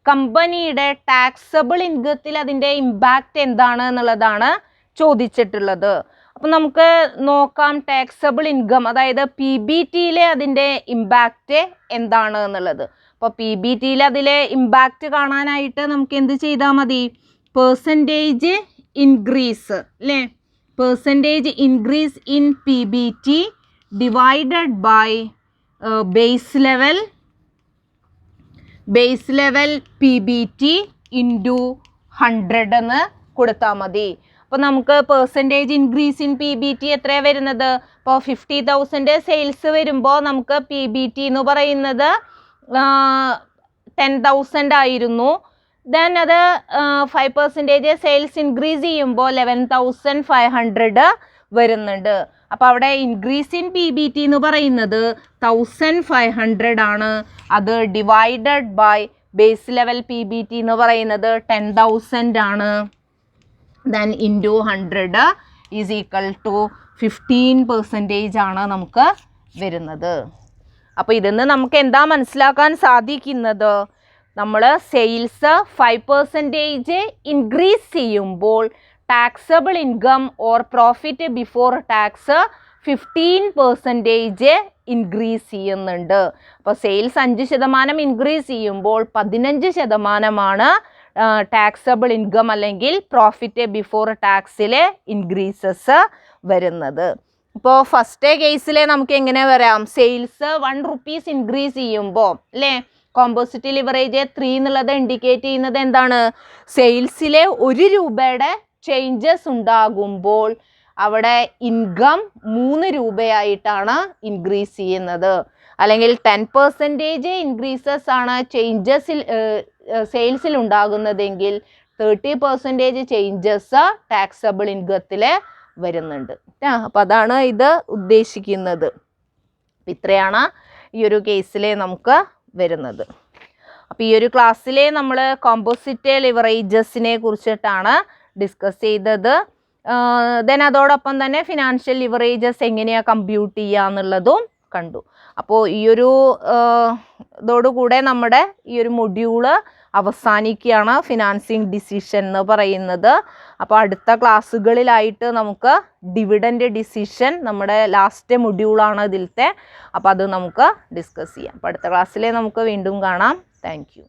കമ്പനിയുടെ ടാക്സബിൾ ഇൻകത്തിൽ അതിൻ്റെ ഇമ്പാക്റ്റ് എന്താണ് എന്നുള്ളതാണ് ചോദിച്ചിട്ടുള്ളത്. അപ്പം നമുക്ക് നോക്കാം ടാക്സബിൾ ഇൻകം, അതായത് PBTയിലെ അതിൻ്റെ ഇമ്പാക്റ്റ് എന്താണ് എന്നുള്ളത്. അപ്പോൾ PBTയിൽ അതിലെ ഇമ്പാക്റ്റ് കാണാനായിട്ട് നമുക്ക് എന്ത് ചെയ്താൽ മതി? പെർസെൻറ്റേജ് ഇൻക്രീസ് അല്ലേ? Percentage increase in PBT divided by base level PBT into 100 എന്ന് കൊടുത്താൽ മതി. അപ്പോൾ നമുക്ക് പെർസെൻറ്റേജ് ഇൻക്രീസ് ഇൻ PBT എത്രയാണ് വരുന്നത്? ഇപ്പോൾ 50,000 സെയിൽസ് വരുമ്പോൾ നമുക്ക് PBT എന്ന് പറയുന്നത് 10,000 ആയിരുന്നു. ദെൻ അത് 5% സെയിൽസ് ഇൻക്രീസ് ചെയ്യുമ്പോൾ 11,500 വരുന്നുണ്ട്. അപ്പോൾ അവിടെ ഇൻക്രീസ് ഇൻ PBT എന്ന് പറയുന്നത് 1,500 ആണ്. അത് divided by base level PBT എന്ന് പറയുന്നത് 10,000 ആണ്. Then into 100 is equal to 15% ആണ് നമുക്ക് വരുന്നത്. അപ്പോൾ ഇതിന്ന് നമുക്ക് എന്താ മനസ്സിലാക്കാൻ സാധിക്കുന്നത്? നമ്മൾ സെയിൽസ് 5% ഇൻക്രീസ് ചെയ്യുമ്പോൾ taxable income or profit before tax 15% increase ചെയ്യുന്നുണ്ട്. അപ്പോൾ സെയിൽസ് 5% ഇൻക്രീസ് ചെയ്യുമ്പോൾ 15% ടാക്സബിൾ ഇൻകം അല്ലെങ്കിൽ പ്രോഫിറ്റ് ബിഫോർ ടാക്സിലെ ഇൻക്രീസസ് വരുന്നത്. ഇപ്പോൾ ഫസ്റ്റ് കേസിൽ നമുക്ക് എങ്ങനെ വരാം? സെയിൽസ് 1 rupees ഇൻക്രീസ് ചെയ്യുമ്പോൾ അല്ലേ, കോമ്പോസിറ്റ് ലിവറേജ് 3 എന്നുള്ളത് ഇൻഡിക്കേറ്റ് ചെയ്യുന്നത് എന്താണ്? സെയിൽസിലെ 1 രൂപയുടെ ചേഞ്ചസ് ഉണ്ടാകുമ്പോൾ അവിടെ ഇൻകം 3 രൂപയായിട്ടാണ് ഇൻക്രീസ് ചെയ്യുന്നത്. അല്ലെങ്കിൽ 10% ഇൻക്രീസസ് ആണ് ചേഞ്ചസിൽ സെയിൽസിൽ ഉണ്ടാകുന്നതെങ്കിൽ 30% ചേഞ്ചസ് ടാക്സബിൾ ഇൻകത്തിൽ വരുന്നുണ്ട്. അപ്പം അതാണ് ഇത് ഉദ്ദേശിക്കുന്നത്. ഇത്രയാണ് ഈ ഒരു കേസിൽ നമുക്ക് വരുന്നത്. അപ്പോൾ ഈ ഒരു ക്ലാസ്സിൽ നമ്മൾ കോമ്പോസിറ്റ് ലിവറേജസിനെ കുറിച്ചിട്ടാണ് ഡിസ്കസ് ചെയ്തത്. ദെൻ അതോടൊപ്പം തന്നെ ഫിനാൻഷ്യൽ ലിവറേജസ് എങ്ങനെയാണ് കമ്പ്യൂട്ട് ചെയ്യുക എന്നുള്ളതും കണ്ടു. അപ്പോൾ ഈ ഒരു ഇതോടുകൂടെ നമ്മുടെ ഈ ഒരു മൊഡ്യൂള് അവസാനിക്കുകയാണ്, ഫിനാൻസിങ് ഡിസിഷൻ എന്ന് പറയുന്നത്. അപ്പോൾ അടുത്ത ക്ലാസ്സുകളിലായിട്ട് നമുക്ക് ഡിവിഡൻഡ് ഡിസിഷൻ, നമ്മുടെ ലാസ്റ്റ് മൊഡ്യൂളാണ് ഇതിലത്തെ, അപ്പോൾ അത് നമുക്ക് ഡിസ്കസ് ചെയ്യാം. അപ്പോൾ അടുത്ത ക്ലാസ്സിൽ നമുക്ക് വീണ്ടും കാണാം. Thank you.